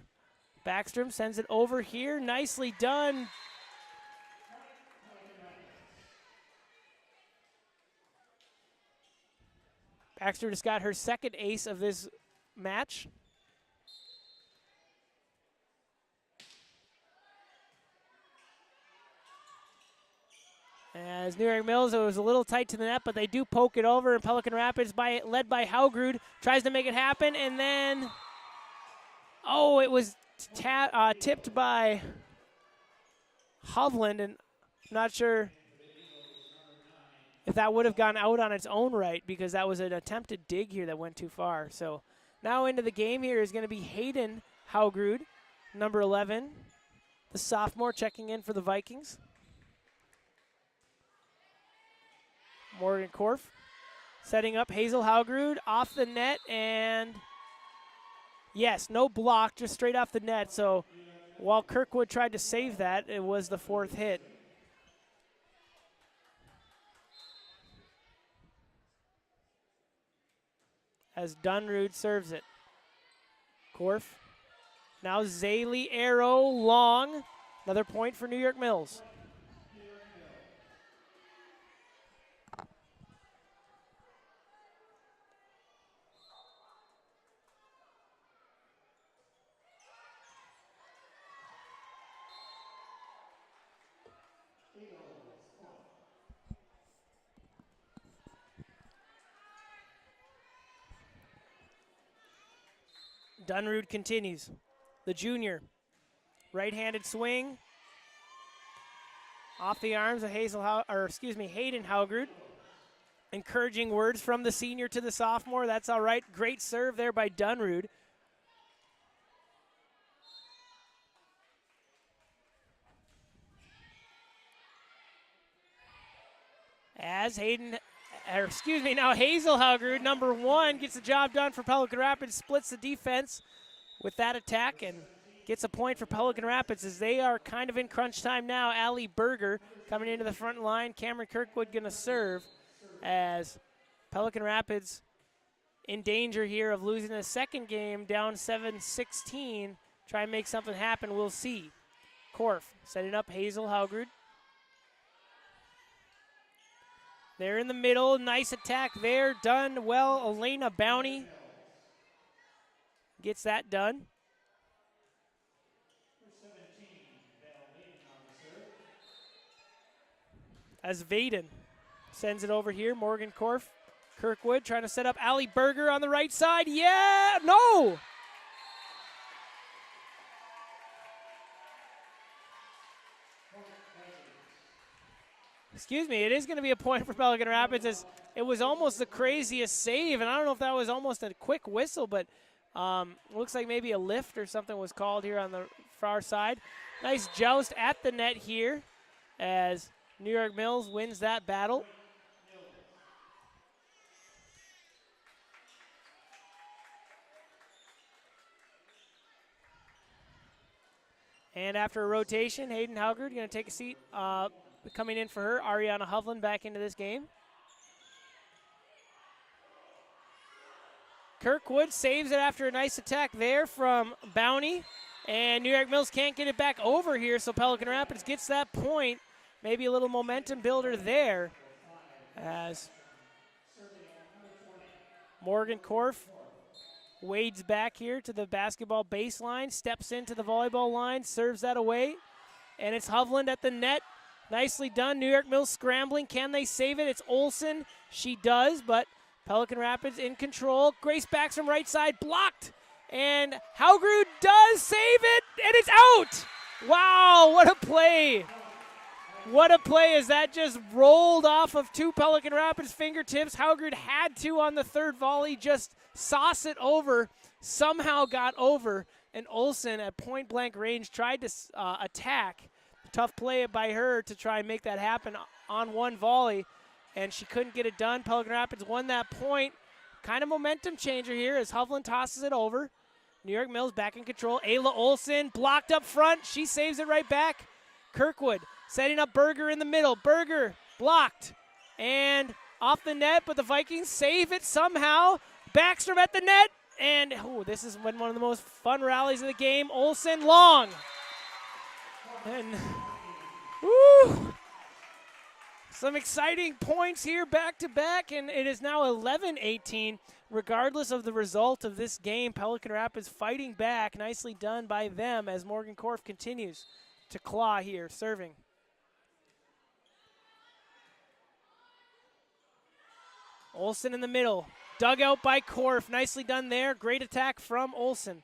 Backstrom sends it over here. Nicely done. Backstrom just got her second ace of this match. As New York Mills, it was a little tight to the net, but they do poke it over. And Pelican Rapids, led by Haugrud, tries to make it happen. And then, it was tipped by Hovland. And I'm not sure if that would have gone out on its own right, because that was an attempted dig here that went too far. So now into the game here is going to be Hayden Haugrud, number 11, the sophomore, checking in for the Vikings. Morgan Korf setting up Hazel Haugrud off the net, and yes, no block, just straight off the net. So while Kirkwood tried to save that, it was the 4th hit. As Dunrud serves it. Korf. Now Zaylee Arrow long. Another point for New York Mills. Dunrud continues. The junior. Right-handed swing. Off the arms of Hayden Haugrud. Encouraging words from the senior to the sophomore. That's all right. Great serve there by Dunrud. As now Hazel Haugrud, number 1, gets the job done for Pelican Rapids, splits the defense with that attack and gets a point for Pelican Rapids as they are kind of in crunch time now. Allie Berger coming into the front line. Cameron Kirkwood going to serve as Pelican Rapids in danger here of losing the second game, down 7-16. Try and make something happen. We'll see. Korf setting up Hazel Haugrud. They're in the middle. Nice attack there. Done well. Elena Bounty gets that done. As Vaden sends it over here. Morgan Korf. Kirkwood trying to set up Allie Berger on the right side. Yeah! No! Excuse me, it is going to be a point for Pelican Rapids as it was almost the craziest save, and I don't know if that was almost a quick whistle, but looks like maybe a lift or something was called here on the far side. Nice joust at the net here as New York Mills wins that battle. And after a rotation, Hayden Haugrud going to take a seat. Coming in for her, Ariana Hovland back into this game. Kirkwood saves it after a nice attack there from Bounty. And New York Mills can't get it back over here, so Pelican Rapids gets that point. Maybe a little momentum builder there as Morgan Korf wades back here to the basketball baseline, steps into the volleyball line, serves that away. And it's Hovland at the net. Nicely done. New York Mills scrambling. Can they save it? It's Olsen. She does, but Pelican Rapids in control. Grace backs from right side. Blocked. And Haugrud does save it, and it's out. Wow, what a play. What a play as that just rolled off of two Pelican Rapids fingertips. Haugrid had to on the third volley just sauce it over, somehow got over, and Olsen at point-blank range tried to attack. Tough play by her to try and make that happen on one volley, and she couldn't get it done. Pelican Rapids won that point. Kind of momentum changer here as Hovland tosses it over. New York Mills back in control. Ayla Olsen blocked up front. She saves it right back. Kirkwood setting up Berger in the middle. Berger blocked and off the net, but the Vikings save it somehow. Backstrom at the net, and this has been one of the most fun rallies of the game. Olsen long. And some exciting points here back to back, and it is now 11-18. Regardless of the result of this game, Pelican Rapids fighting back. Nicely done by them as Morgan Korf continues to claw here, serving. Olsen in the middle. Dug out by Korf. Nicely done there. Great attack from Olsen.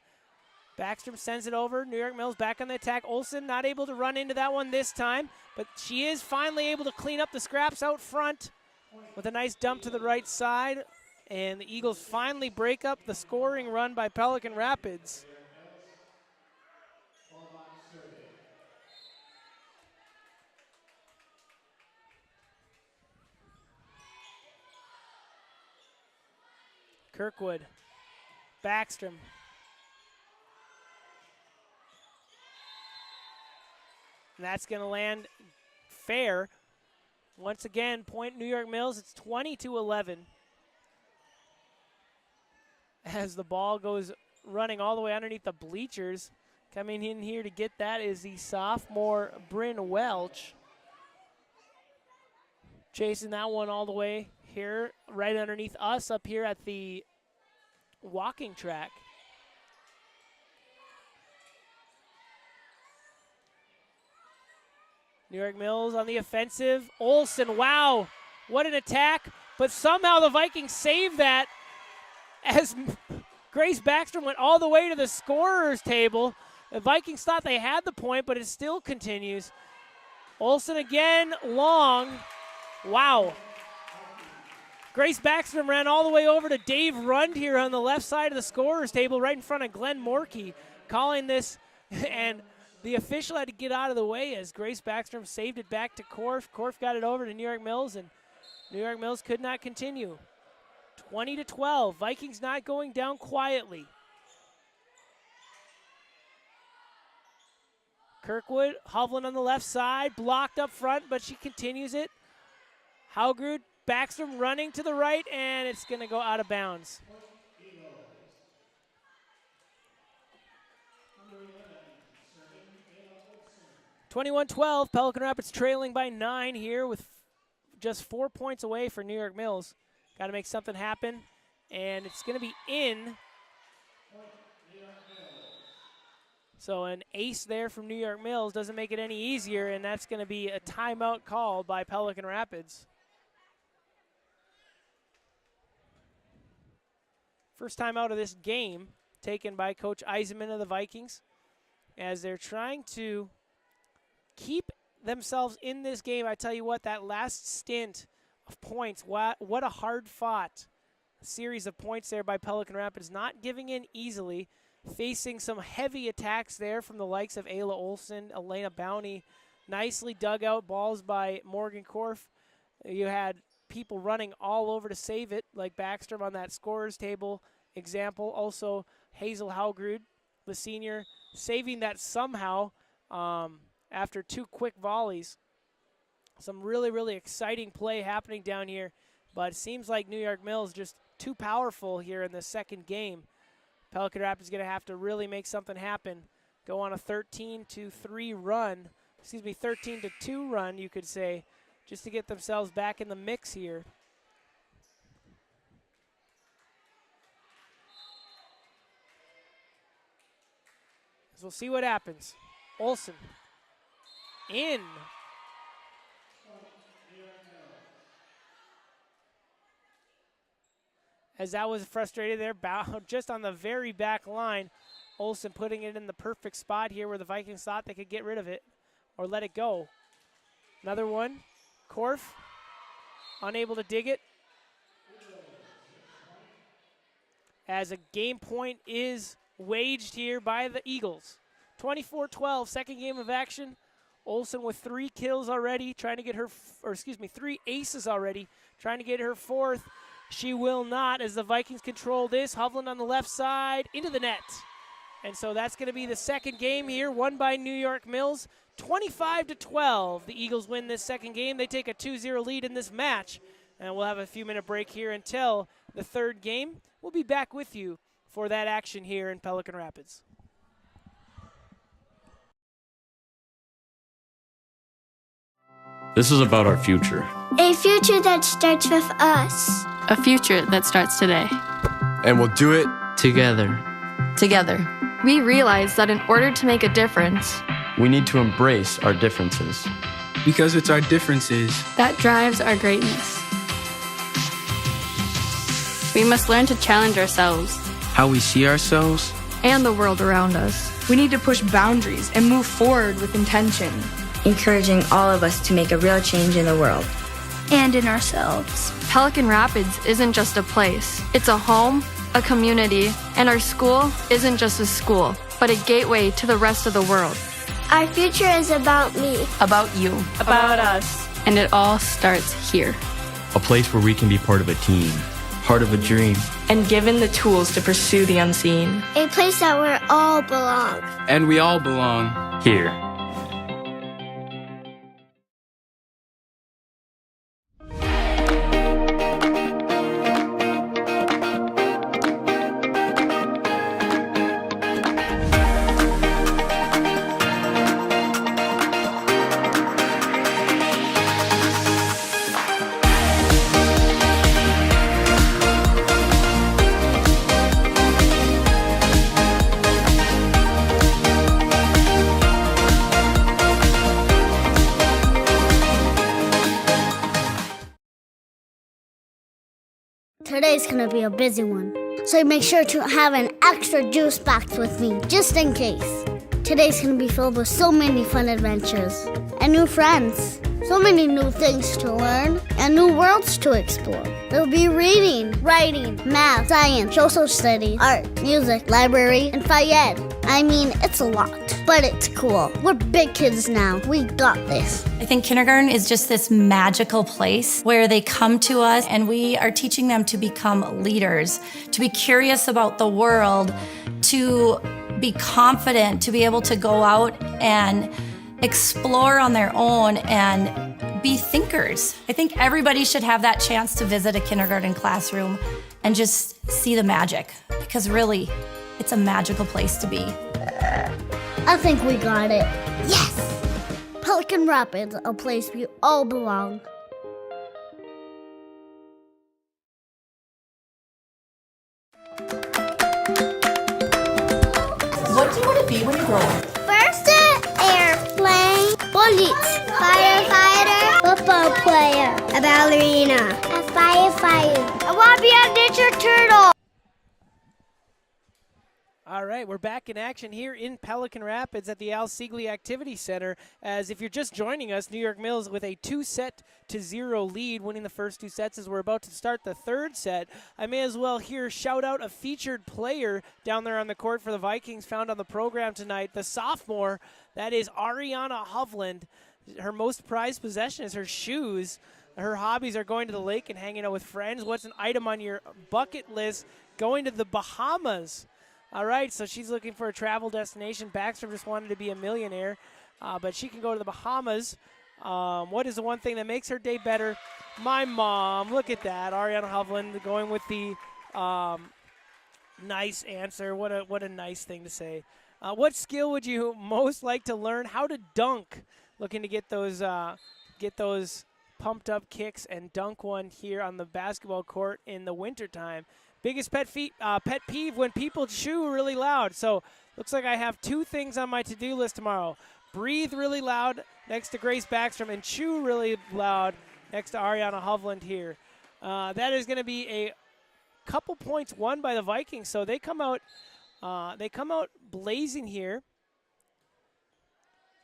Backstrom sends it over. New York Mills back on the attack. Olsen not able to run into that one this time, but she is finally able to clean up the scraps out front with a nice dump to the right side. And the Eagles finally break up the scoring run by Pelican Rapids. Kirkwood, Backstrom. And that's going to land fair. Once again, point New York Mills. It's 20-11. As the ball goes running all the way underneath the bleachers. Coming in here to get that is the sophomore Bryn Welch. Chasing that one all the way here, right underneath us up here at the walking track. New York Mills on the offensive. Olsen, wow, what an attack. But somehow the Vikings saved that as Grace Backstrom went all the way to the scorer's table. The Vikings thought they had the point, but it still continues. Olsen again, long. Wow. Grace Backstrom ran all the way over to Dave Rund here on the left side of the scorer's table, right in front of Glenn Morkey, calling this, and the official had to get out of the way as Grace Backstrom saved it back to Korf. Korf got it over to New York Mills, and New York Mills could not continue. 20-12, Vikings not going down quietly. Kirkwood, Hovland on the left side, blocked up front, but she continues it. Haugrid, Backstrom running to the right, and it's going to go out of bounds. (21-12), Pelican Rapids trailing by 9 here with just 4 points away for New York Mills. Got to make something happen, and it's going to be in. So an ace there from New York Mills doesn't make it any easier, and that's going to be a timeout called by Pelican Rapids. First time out of this game taken by Coach Eisenman of the Vikings as they're trying to keep themselves in this game. I tell you what, that last stint of points, what a hard-fought series of points there by Pelican Rapids, not giving in easily, facing some heavy attacks there from the likes of Ayla Olsen, Elena Bowney, nicely dug out balls by Morgan Korf. You had people running all over to save it, like Backstrom on that scorer's table example. Also, Hazel Haugrid, the senior, saving that somehow after 2 quick volleys. Some really, really exciting play happening down here, but it seems like New York Mills just too powerful here in the second game. Pelican Rapids going to have to really make something happen, go on a 13-3 run, 13-2 run, you could say, just to get themselves back in the mix here. So we'll see what happens. Olsen in. As that was frustrated there, just on the very back line. Olsen putting it in the perfect spot here where the Vikings thought they could get rid of it or let it go. Another one. Korf unable to dig it. As a game point is waged here by the Eagles. 24-12, second game of action. Olsen with 3 kills already, trying to get her, 3 aces already, trying to get her 4th. She will not as the Vikings control this. Hovland on the left side, into the net. And so that's going to be the second game here, won by New York Mills. 25-12, the Eagles win this second game. They take a 2-0 lead in this match. And we'll have a few-minute break here until the third game. We'll be back with you for that action here in Pelican Rapids. This is about our future. A future that starts with us. A future that starts today. And we'll do it Together. Together. We realize that in order to make a difference, We need to embrace our differences. Because it's our differences that drives our greatness. We must learn to challenge ourselves how we see ourselves and the world around us. We need to push boundaries and move forward with intention. Encouraging all of us to make a real change in the world. And in ourselves. Pelican Rapids isn't just a place. It's a home, a community, and our school isn't just a school, but a gateway to the rest of the world. Our future is about me. About you. About us. And it all starts here. A place where we can be part of a team, part of a dream. And given the tools to pursue the unseen. A place that we all belong. and we all belong Here. Today's gonna be a busy one, so make sure to have an extra juice box with me, just in case. Today's gonna be filled with so many fun adventures and new friends. So many new things to learn and new worlds to explore. There'll be reading, writing, math, science, social studies, art, music, library, and Fayed. I mean, it's a lot, but it's cool. We're big kids now. We got this. I think kindergarten is just this magical place where they come to us and we are teaching them to become leaders, to be curious about the world, to be confident, to be able to go out and explore on their own and be thinkers. I think everybody should have that chance to visit a kindergarten classroom and just see the magic, because really, it's a magical place to be. I think we got it. Yes! Pelican Rapids, a place we all belong. What do you want to be when you grow up? First, an airplane, police, firefighter, football player, a ballerina, a firefighter. I want to be a Ninja Turtle. All right, we're back in action here in Pelican Rapids at the Al Siegley Activity Center. As if you're just joining us, New York Mills with a 2-0 lead, winning the first 2 sets as we're about to start the third set. I may as well here shout out a featured player down there on the court for the Vikings found on the program tonight, the sophomore. That is Ariana Hovland. Her most prized possession is her shoes. Her hobbies are going to the lake and hanging out with friends. What's an item on your bucket list? Going to the Bahamas. All right, so she's looking for a travel destination. Baxter just wanted to be a millionaire, but she can go to the Bahamas. What is the one thing that makes her day better? My mom. Look at that. Ariana Hovland going with the nice answer. What a nice thing to say. What skill would you most like to learn? How to dunk. Looking to get those pumped up kicks and dunk one here on the basketball court in the wintertime. Biggest pet peeve when people chew really loud. So looks like I have 2 things on my to-do list tomorrow. Breathe really loud next to Grace Backstrom and chew really loud next to Ariana Hovland here. That is going to be a couple points won by the Vikings. So they come out They come out blazing here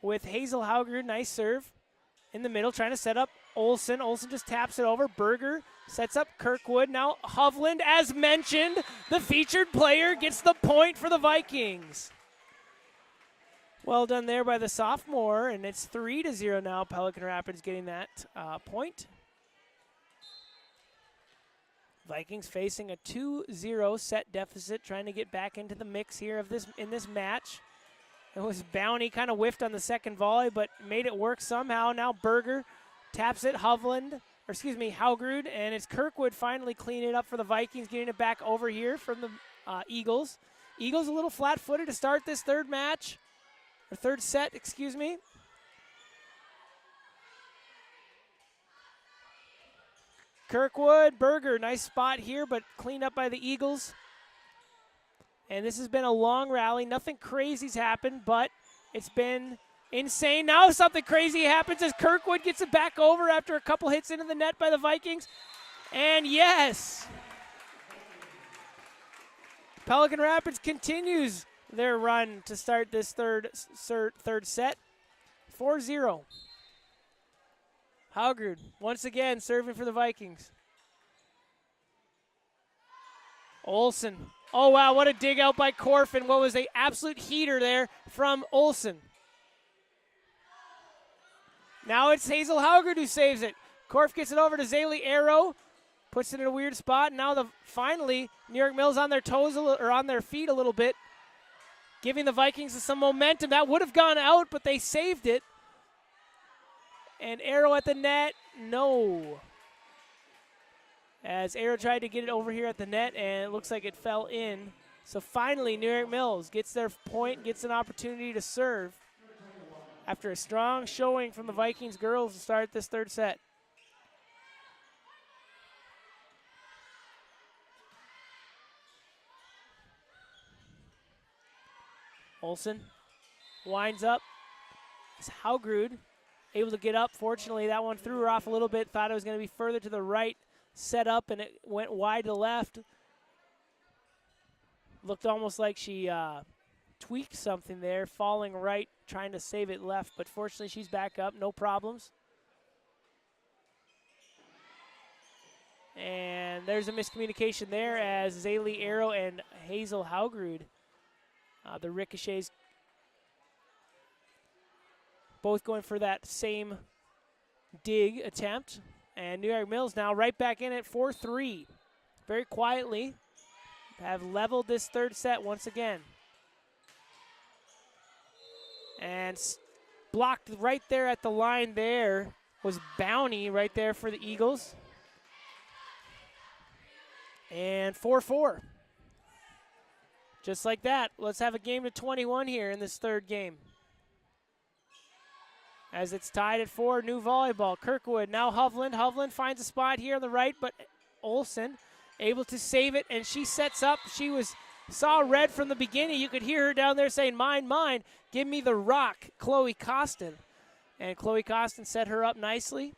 with Hazel Haugerud. Nice serve in the middle, trying to set up Olsen. Olsen just taps it over. Berger sets up Kirkwood. Now Hovland, as mentioned, the featured player, gets the point for the Vikings. Well done there by the sophomore, and it's 3-0 now. Pelican Rapids getting that point. Vikings facing a 2-0 set deficit, trying to get back into the mix here of in this match. It was Bounty kind of whiffed on the second volley, but made it work somehow. Now Berger taps it, Haugerud, and it's Kirkwood finally cleaning it up for the Vikings, getting it back over here from the Eagles. Eagles a little flat-footed to start this third set, excuse me. Kirkwood, Berger, nice spot here, but cleaned up by the Eagles. And this has been a long rally. Nothing crazy's happened, but it's been insane. Now something crazy happens as Kirkwood gets it back over after a couple hits into the net by the Vikings. And yes, Pelican Rapids continues their run to start this third set. 4-0. Haugerud once again serving for the Vikings. Olsen. Oh, wow, what a dig out by Korf, and what was an absolute heater there from Olsen. Now it's Hazel Haugerud who saves it. Korf gets it over to Zaylee Arrow, puts it in a weird spot. Now finally, New York Mills on their toes or on their feet a little bit, giving the Vikings some momentum. That would have gone out, but they saved it. And Arrow at the net, no. As Arrow tried to get it over here at the net, and it looks like it fell in. So finally, New York Mills gets their point, gets an opportunity to serve after a strong showing from the Vikings girls to start this third set. Olsen winds up. It's Haugerud able to get up. Fortunately, that one threw her off a little bit. Thought it was going to be further to the right. Set up, and it went wide to left. Looked almost like she tweaked something there, falling right, trying to save it left. But fortunately, she's back up. No problems. And there's a miscommunication there as Zaylee Arrow and Hazel Haugerud, the ricochets, both going for that same dig attempt. And New York Mills now right back in at 4-3. Very quietly have leveled this third set once again. And blocked right there at the line there was Bounty right there for the Eagles. And 4-4. Just like that, let's have a game to 21 here in this third game. As it's tied at 4, new volleyball. Kirkwood, now Hovland. Hovland finds a spot here on the right, but Olsen able to save it, and she sets up. She saw red from the beginning. You could hear her down there saying, mine, mine, give me the rock, Chloe Costin. And Chloe Costin set her up nicely,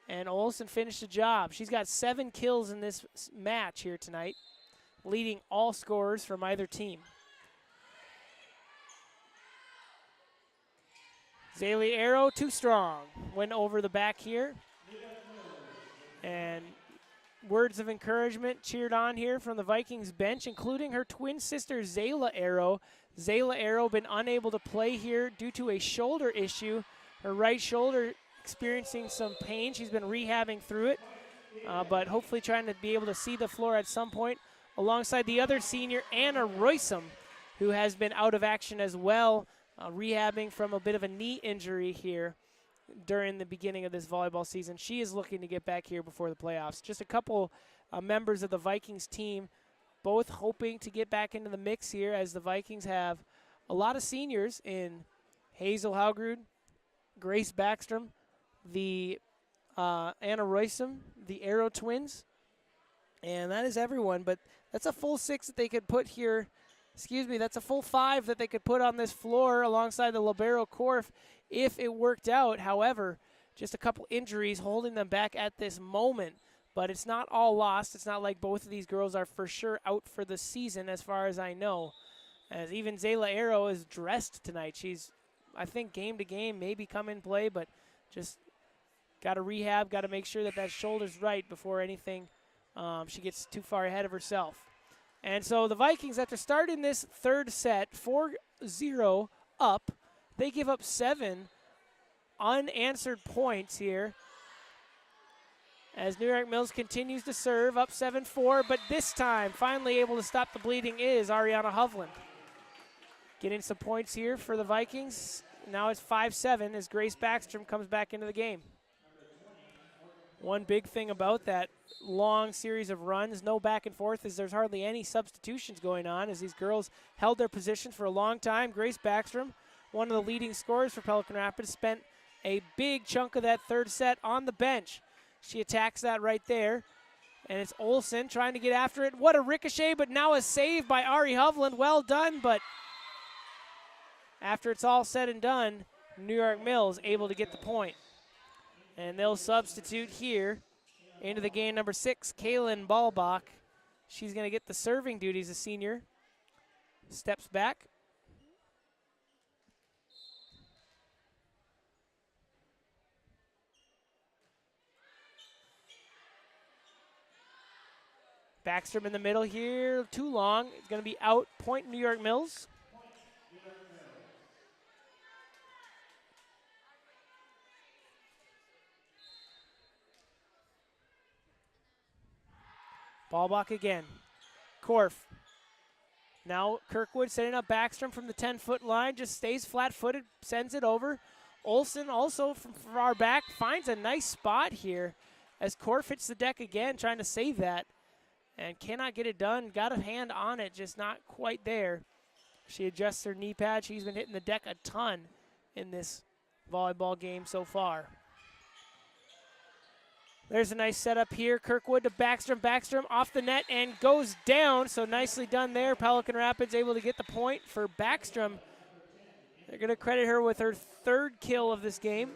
and Olsen finished the job. She's got 7 kills in this match here tonight, leading all scorers from either team. Zaylee Arrow, too strong. Went over the back here. And words of encouragement cheered on here from the Vikings bench, including her twin sister, Zayla Arrow. Zayla Arrow been unable to play here due to a shoulder issue. Her right shoulder experiencing some pain. She's been rehabbing through it, but hopefully trying to be able to see the floor at some point, alongside the other senior, Anna Roysum, who has been out of action as well, rehabbing from a bit of a knee injury here during the beginning of this volleyball season. She is looking to get back here before the playoffs. Just a couple members of the Vikings team, both hoping to get back into the mix here, as the Vikings have a lot of seniors in Hazel Haugerud, Grace Backstrom, the Anna Roysum, the Arrow twins, and that is everyone. But that's a full 6 that they could put here. Excuse me, that's a full 5 that they could put on this floor alongside the libero Korf if it worked out. However, just a couple injuries holding them back at this moment. But it's not all lost. It's not like both of these girls are for sure out for the season, as far as I know. as even Zayla Arrow is dressed tonight. She's, I think, game to game, maybe come in play, but just got to rehab, got to make sure that shoulder's right before anything, she gets too far ahead of herself. And so the Vikings, after starting this third set 4-0 up, they give up 7 unanswered points here as New York Mills continues to serve, up 7-4, but this time finally able to stop the bleeding is Ariana Hovland. Getting some points here for the Vikings. Now it's 5-7 as Grace Backstrom comes back into the game. One big thing about that long series of runs, no back and forth, is there's hardly any substitutions going on as these girls held their position for a long time. Grace Backstrom, one of the leading scorers for Pelican Rapids, spent a big chunk of that third set on the bench. She attacks that right there, and it's Olsen trying to get after it. What a ricochet, but now a save by Ari Hovland. Well done, but after it's all said and done, New York Mills able to get the point. And they'll substitute here into the game number 6, Kaylin Ballbach. She's going to get the serving duties, a senior. Steps back. Backstrom in the middle here, too long. It's going to be out, point New York Mills. Ballbach again. Korf. Now Kirkwood setting up Backstrom from the 10-foot line, just stays flat-footed, sends it over. Olsen also from far back finds a nice spot here as Korf hits the deck again, trying to save that. And cannot get it done. Got a hand on it, just not quite there. She adjusts her knee pad. She's been hitting the deck a ton in this volleyball game so far. There's a nice setup here. Kirkwood to Backstrom. Backstrom off the net and goes down. So nicely done there. Pelican Rapids able to get the point for Backstrom. They're going to credit her with her 3rd kill of this game.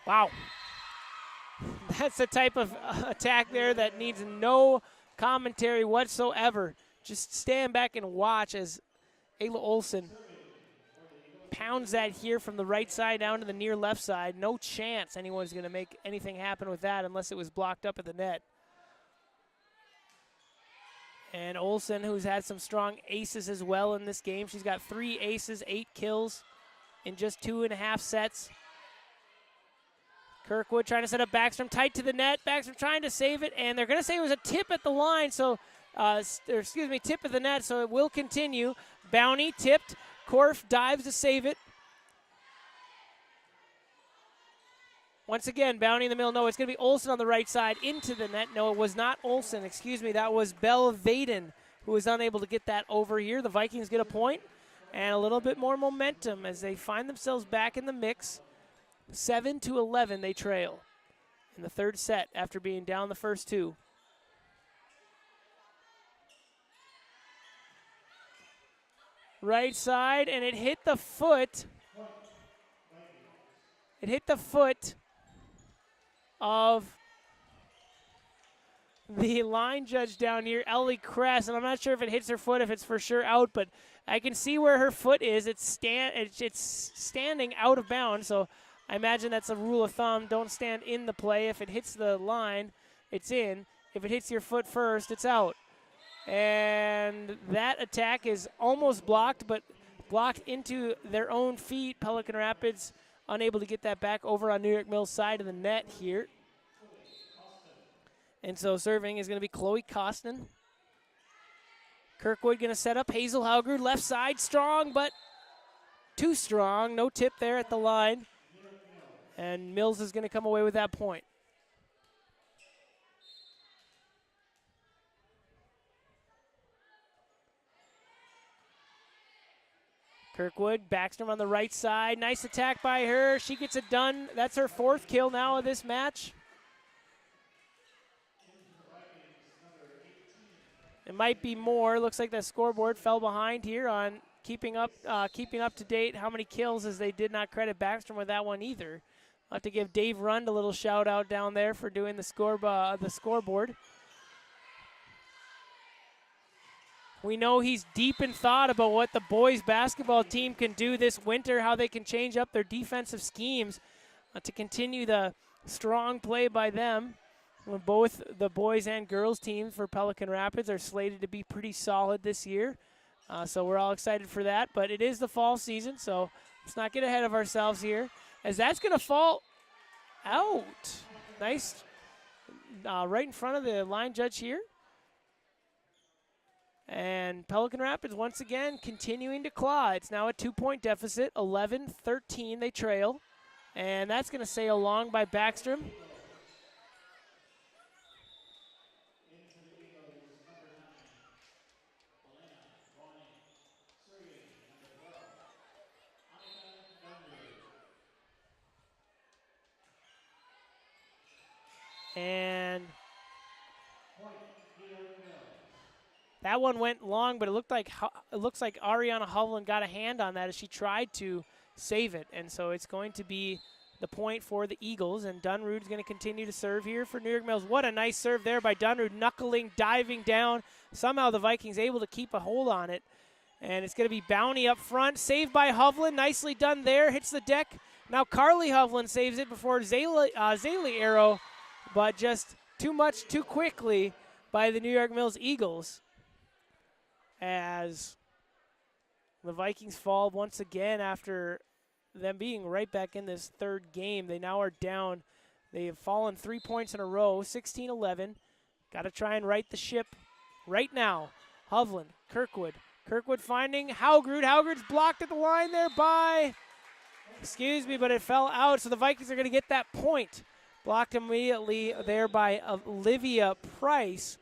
Wow. That's the type of attack there that needs no commentary whatsoever. Just stand back and watch as Ayla Olsen pounds that here from the right side down to the near left side. No chance anyone's going to make anything happen with that unless it was blocked up at the net. And Olsen, who's had some strong aces as well in this game. She's got 3 aces, 8 kills in just 2.5 sets. Kirkwood trying to set up Backstrom tight to the net. Backstrom trying to save it, and they're going to say it was a tip at the line, so, tip of the net, so it will continue. Bounty tipped. Korf dives to save it. Once again, Bounty in the middle. No, it's going to be Olsen on the right side into the net. No, it was not Olsen. Excuse me, that was Belle Vaden who was unable to get that over here. The Vikings get a point and a little bit more momentum as they find themselves back in the mix. 7-11 they trail in the 3rd set after being down the first 2. Right side, and it hit the foot. It hit the foot of the line judge down here, Ellie Kress, and I'm not sure if it hits her foot, if it's for sure out, but I can see where her foot is. It's standing out of bounds, so I imagine that's a rule of thumb. Don't stand in the play. If it hits the line, it's in. If it hits your foot first, it's out. And that attack is almost blocked, but blocked into their own feet. Pelican Rapids unable to get that back over on New York Mills' side of the net here. And so serving is going to be Chloe Costin. Kirkwood going to set up Hazel Hauger, left side, strong, but too strong. No tip there at the line. And Mills is going to come away with that point. Kirkwood, Backstrom on the right side. Nice attack by her. She gets it done. That's her 4th kill now of this match. It might be more. Looks like that scoreboard fell behind here on keeping up to date how many kills, as they did not credit Backstrom with that one either. I'll have to give Dave Rund a little shout out down there for doing the scoreboard. We know he's deep in thought about what the boys basketball team can do this winter, how they can change up their defensive schemes to continue the strong play by them. When both the boys and girls teams for Pelican Rapids are slated to be pretty solid this year. So we're all excited for that. But it is the fall season, so let's not get ahead of ourselves here. As that's going to fall out. Nice. Right in front of the line judge here. And Pelican Rapids once again continuing to claw. It's now a 2-point deficit, 11-13 they trail. And that's going to sail along by Backstrom. And that one went long, but it looks like Ariana Hovland got a hand on that as she tried to save it. And so it's going to be the point for the Eagles, and Dunrud's going to continue to serve here for New York Mills. What a nice serve there by Dunrud, knuckling, diving down. Somehow the Vikings able to keep a hold on it. And it's going to be Bounty up front, saved by Hovland. Nicely done there, hits the deck. Now Carly Hovland saves it before Zaylee Arrow, but just too much too quickly by the New York Mills Eagles, as the Vikings fall once again after them being right back in this third game. They now are down. They have fallen 3 points in a row, 16-11. Got to try and right the ship right now. Hovland, Kirkwood finding Haugrud. Haugrud's blocked at the line there by, but it fell out, so the Vikings are going to get that point. Blocked immediately there by Olivia Price,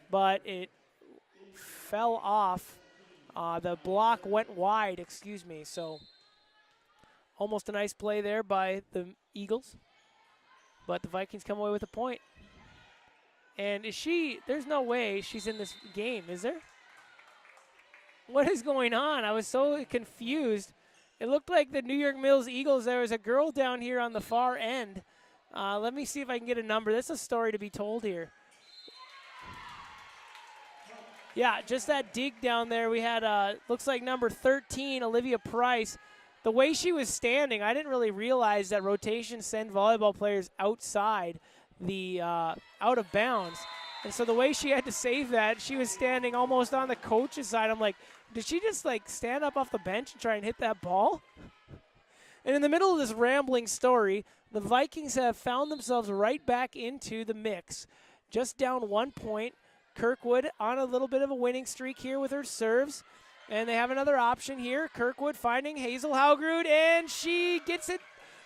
but it fell off. The block went wide, so almost a nice play there by the Eagles, but the Vikings come away with a point. And there's no way she's in this game, is there? What is going on? I was so confused. It looked like the New York Mills Eagles, there was a girl down here on the far end. Let me see if I can get a number. That's a story to be told here. Yeah, just that dig down there. We had, looks like number 13, Olivia Price. The way she was standing, I didn't really realize that rotations send volleyball players outside the out of bounds. And so the way she had to save that, she was standing almost on the coach's side. I'm like, did she just stand up off the bench and try and hit that ball? And in the middle of this rambling story, the Vikings have found themselves right back into the mix. Just down 1 point. Kirkwood on a little bit of a winning streak here with her serves. And they have another option here. Kirkwood finding Hazel Haugrud, and she gets it.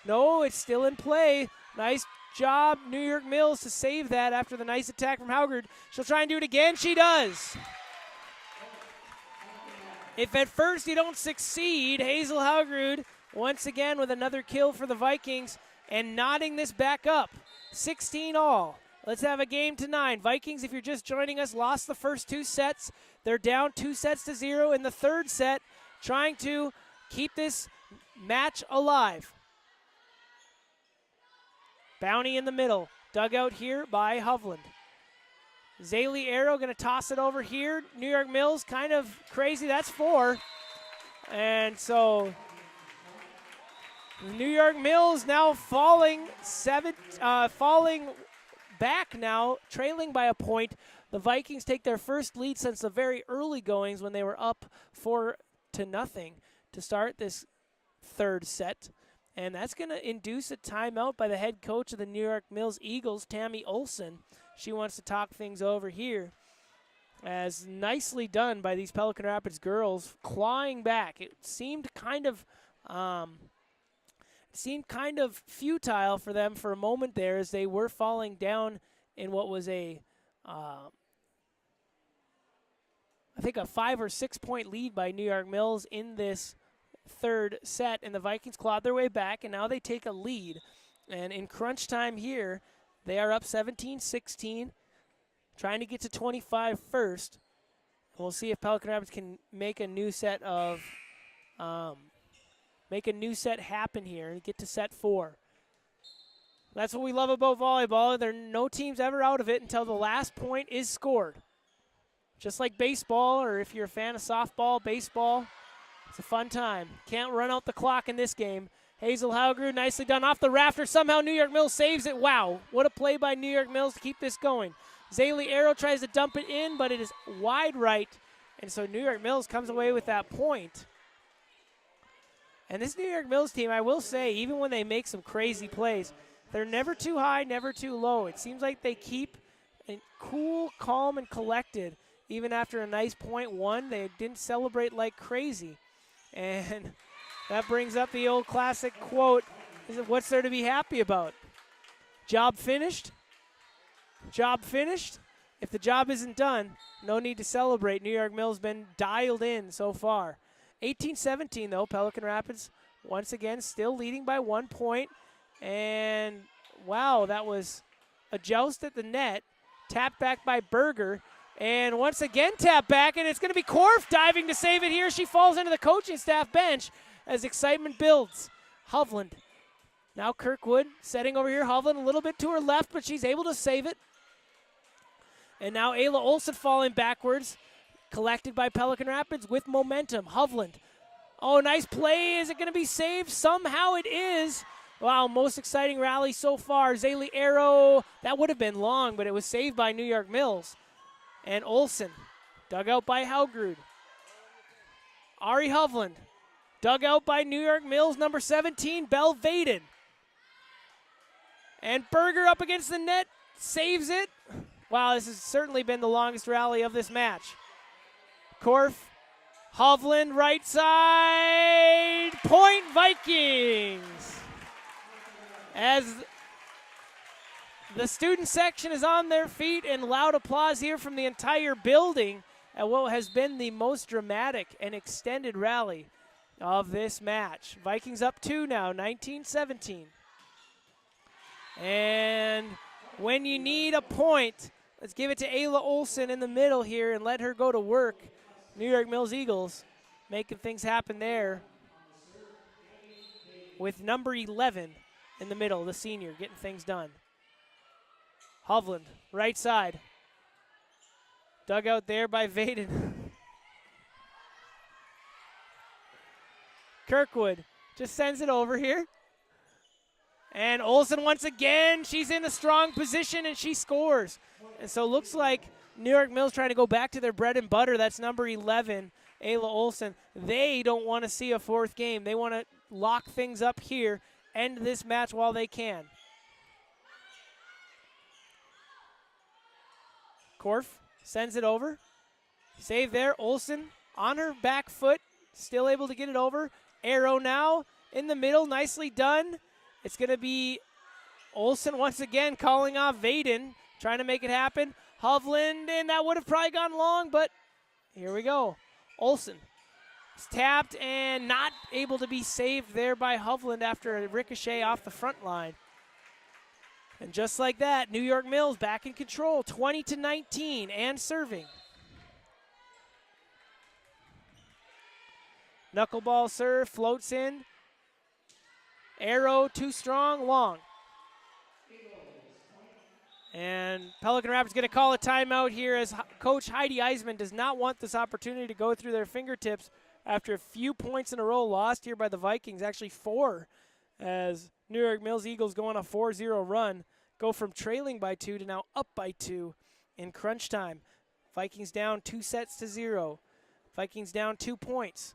No, it's still in play. Nice job, New York Mills, to save that after the nice attack from Haugrud. She'll try and do it again. She does. If at first you don't succeed, Hazel Haugrud once again with another kill for the Vikings and knotting this back up. 16 all. Let's have a game to 9. Vikings, if you're just joining us, lost the first 2 sets. They're down 2-0 in the third set, trying to keep this match alive. Bounty in the middle, dug out here by Hovland. Zaylee Arrow going to toss it over here. New York Mills kind of crazy. That's 4. And so New York Mills now falling back now, trailing by a point. The Vikings take their first lead since the very early goings when they were up 4-0 to start this third set. And that's going to induce a timeout by the head coach of the New York Mills Eagles, Tammy Olson. She wants to talk things over here. As nicely done by these Pelican Rapids girls, clawing back. It seemed kind of futile for them for a moment there, as they were falling down in what was I think a 5 or 6 point lead by New York Mills in this third set, and the Vikings clawed their way back, and now they take a lead. And in crunch time here, they are up 17-16, trying to get to 25 first. We'll see if Pelican Rapids can make a new set happen here and get to set 4. That's what we love about volleyball. There are no teams ever out of it until the last point is scored. Just like baseball, or if you're a fan of softball, baseball, it's a fun time. Can't run out the clock in this game. Hazel Haugrud, nicely done off the rafter. Somehow New York Mills saves it. Wow, what a play by New York Mills to keep this going. Zaylee Arrow tries to dump it in, but it is wide right. And so New York Mills comes away with that point. And this New York Mills team, I will say, even when they make some crazy plays, they're never too high, never too low. It seems like they keep it cool, calm, and collected. Even after a nice point won, they didn't celebrate like crazy. And that brings up the old classic quote, what's there to be happy about? Job finished? Job finished? If the job isn't done, no need to celebrate. New York Mills been dialed in so far. 18-17 though, Pelican Rapids once again still leading by 1 point. And wow, that was a joust at the net. Tapped back by Berger. And once again tapped back, and it's going to be Korf diving to save it here. She falls into the coaching staff bench as excitement builds. Hovland. Now Kirkwood setting over here. Hovland a little bit to her left, but she's able to save it. And now Ayla Olsen falling backwards. Collected by Pelican Rapids with momentum. Hovland. Oh, nice play. Is it going to be saved? Somehow it is. Wow, most exciting rally so far. Zaylee Arrow. That would have been long, but it was saved by New York Mills. And Olsen, dug out by Haugrud. Ari Hovland, dug out by New York Mills, number 17, Belle Vaden. And Berger up against the net, saves it. Wow, this has certainly been the longest rally of this match. Korf, Hovland, right side, point Vikings. As the student section is on their feet, and loud applause here from the entire building at what has been the most dramatic and extended rally of this match. Vikings up 2 now, 19-17. And when you need a point, let's give it to Ayla Olsen in the middle here and let her go to work. New York Mills Eagles making things happen there with number 11 in the middle, the senior, getting things done. Hovland, right side. Dug out there by Vaden. Kirkwood just sends it over here. And Olsen once again, she's in a strong position and she scores. And so it looks like New York Mills trying to go back to their bread and butter. That's number 11, Ayla Olsen. They don't want to see a fourth game. They want to lock things up here, end this match while they can. Korf sends it over. Save there. Olsen on her back foot. Still able to get it over. Arrow now in the middle. Nicely done. It's going to be Olsen once again calling off Vaden. Trying to make it happen. Hovland, and that would have probably gone long, but here we go. Olsen is tapped and not able to be saved there by Hovland after a ricochet off the front line. And just like that, New York Mills back in control, 20-19, and serving. Knuckleball serve, floats in. Arrow, too strong, long. And Pelican Rapids going to call a timeout here as Coach Heidi Eisman does not want this opportunity to go through their fingertips after a few points in a row lost here by the Vikings, actually 4, as New York Mills Eagles go on a 4-0 run, go from trailing by 2 to now up by 2 in crunch time. Vikings down 2-0. Vikings down 2 points.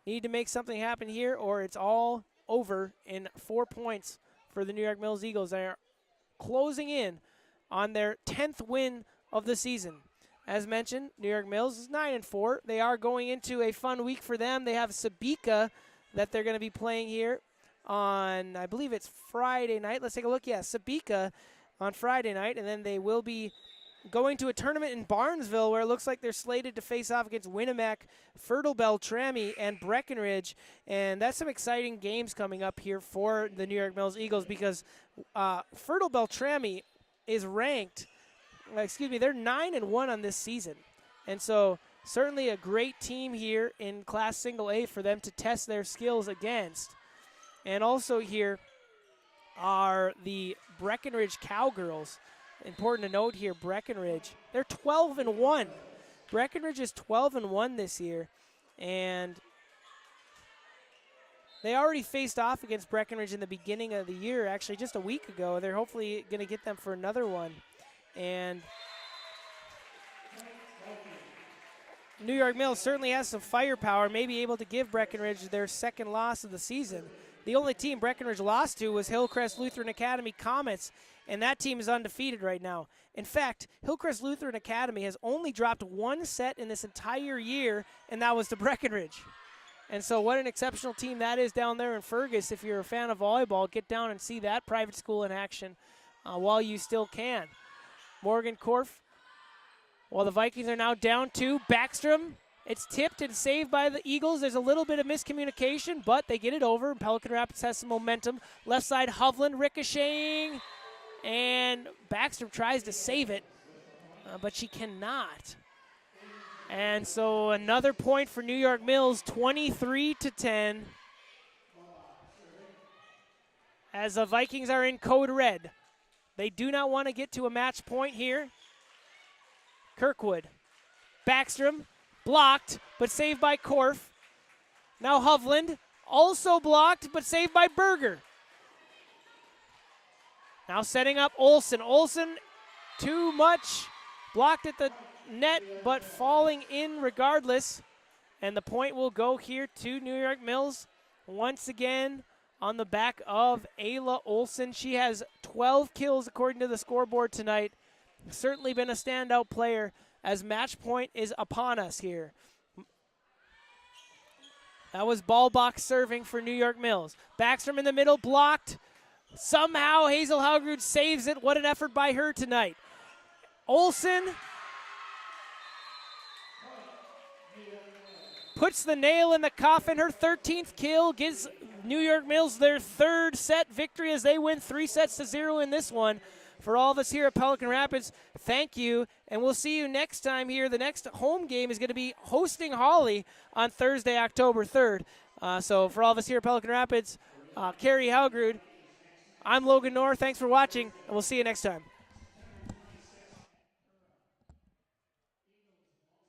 Need to make something happen here or it's all over in 4 points for the New York Mills Eagles. They are closing in on their 10th win of the season. As mentioned, New York Mills is 9-4. They are going into a fun week for them. They have Sabika that they're going to be playing here on, I believe it's Friday night. Let's take a look. Yeah, Sabika on Friday night, and then they will be going to a tournament in Barnesville where it looks like they're slated to face off against Winnemac, Fertile Beltrami, and Breckenridge. And that's some exciting games coming up here for the New York Mills Eagles because Fertile Beltrami is ranked, they're 9-1 on this season. And so certainly a great team here in Class Single A for them to test their skills against. And also here are the Breckenridge Cowgirls. Important to note here, Breckenridge, they're 12-1. Breckenridge is 12-1 this year, and they already faced off against Breckenridge in the beginning of the year, actually just a week ago. They're hopefully going to get them for another one. And New York Mills certainly has some firepower, maybe able to give Breckenridge their second loss of the season. The only team Breckenridge lost to was Hillcrest Lutheran Academy Comets, and that team is undefeated right now. In fact, Hillcrest Lutheran Academy has only dropped one set in this entire year, and that was to Breckenridge. And so what an exceptional team that is down there in Fergus. If you're a fan of volleyball, get down and see that private school in action while you still can. Morgan Korf, while the Vikings are now down 2. Backstrom, it's tipped and saved by the Eagles. There's a little bit of miscommunication, but they get it over. Pelican Rapids has some momentum. Left side, Hovland ricocheting, and Backstrom tries to save it, but she cannot. And so another point for New York Mills, 23-10. As the Vikings are in code red. They do not want to get to a match point here. Kirkwood. Backstrom, blocked, but saved by Korf. Now Hovland, also blocked, but saved by Berger. Now setting up Olsen. Olsen, too much. Blocked at the net, but falling in regardless. And the point will go here to New York Mills once again on the back of Ayla Olsen. She has 12 kills according to the scoreboard tonight. Certainly been a standout player as match point is upon us here. That was ball box serving for New York Mills. Backstrom in the middle, blocked. Somehow Hazel Haugrud saves it. What an effort by her tonight. Olsen puts the nail in the coffin. Her 13th kill gives New York Mills their third set victory as they win 3-0 in this one. For all of us here at Pelican Rapids, thank you, and we'll see you next time here. The next home game is going to be hosting Hawley on Thursday, October 3rd. So for all of us here at Pelican Rapids, Carrie Haugrud, I'm Logan Knorr. Thanks for watching, and we'll see you next time.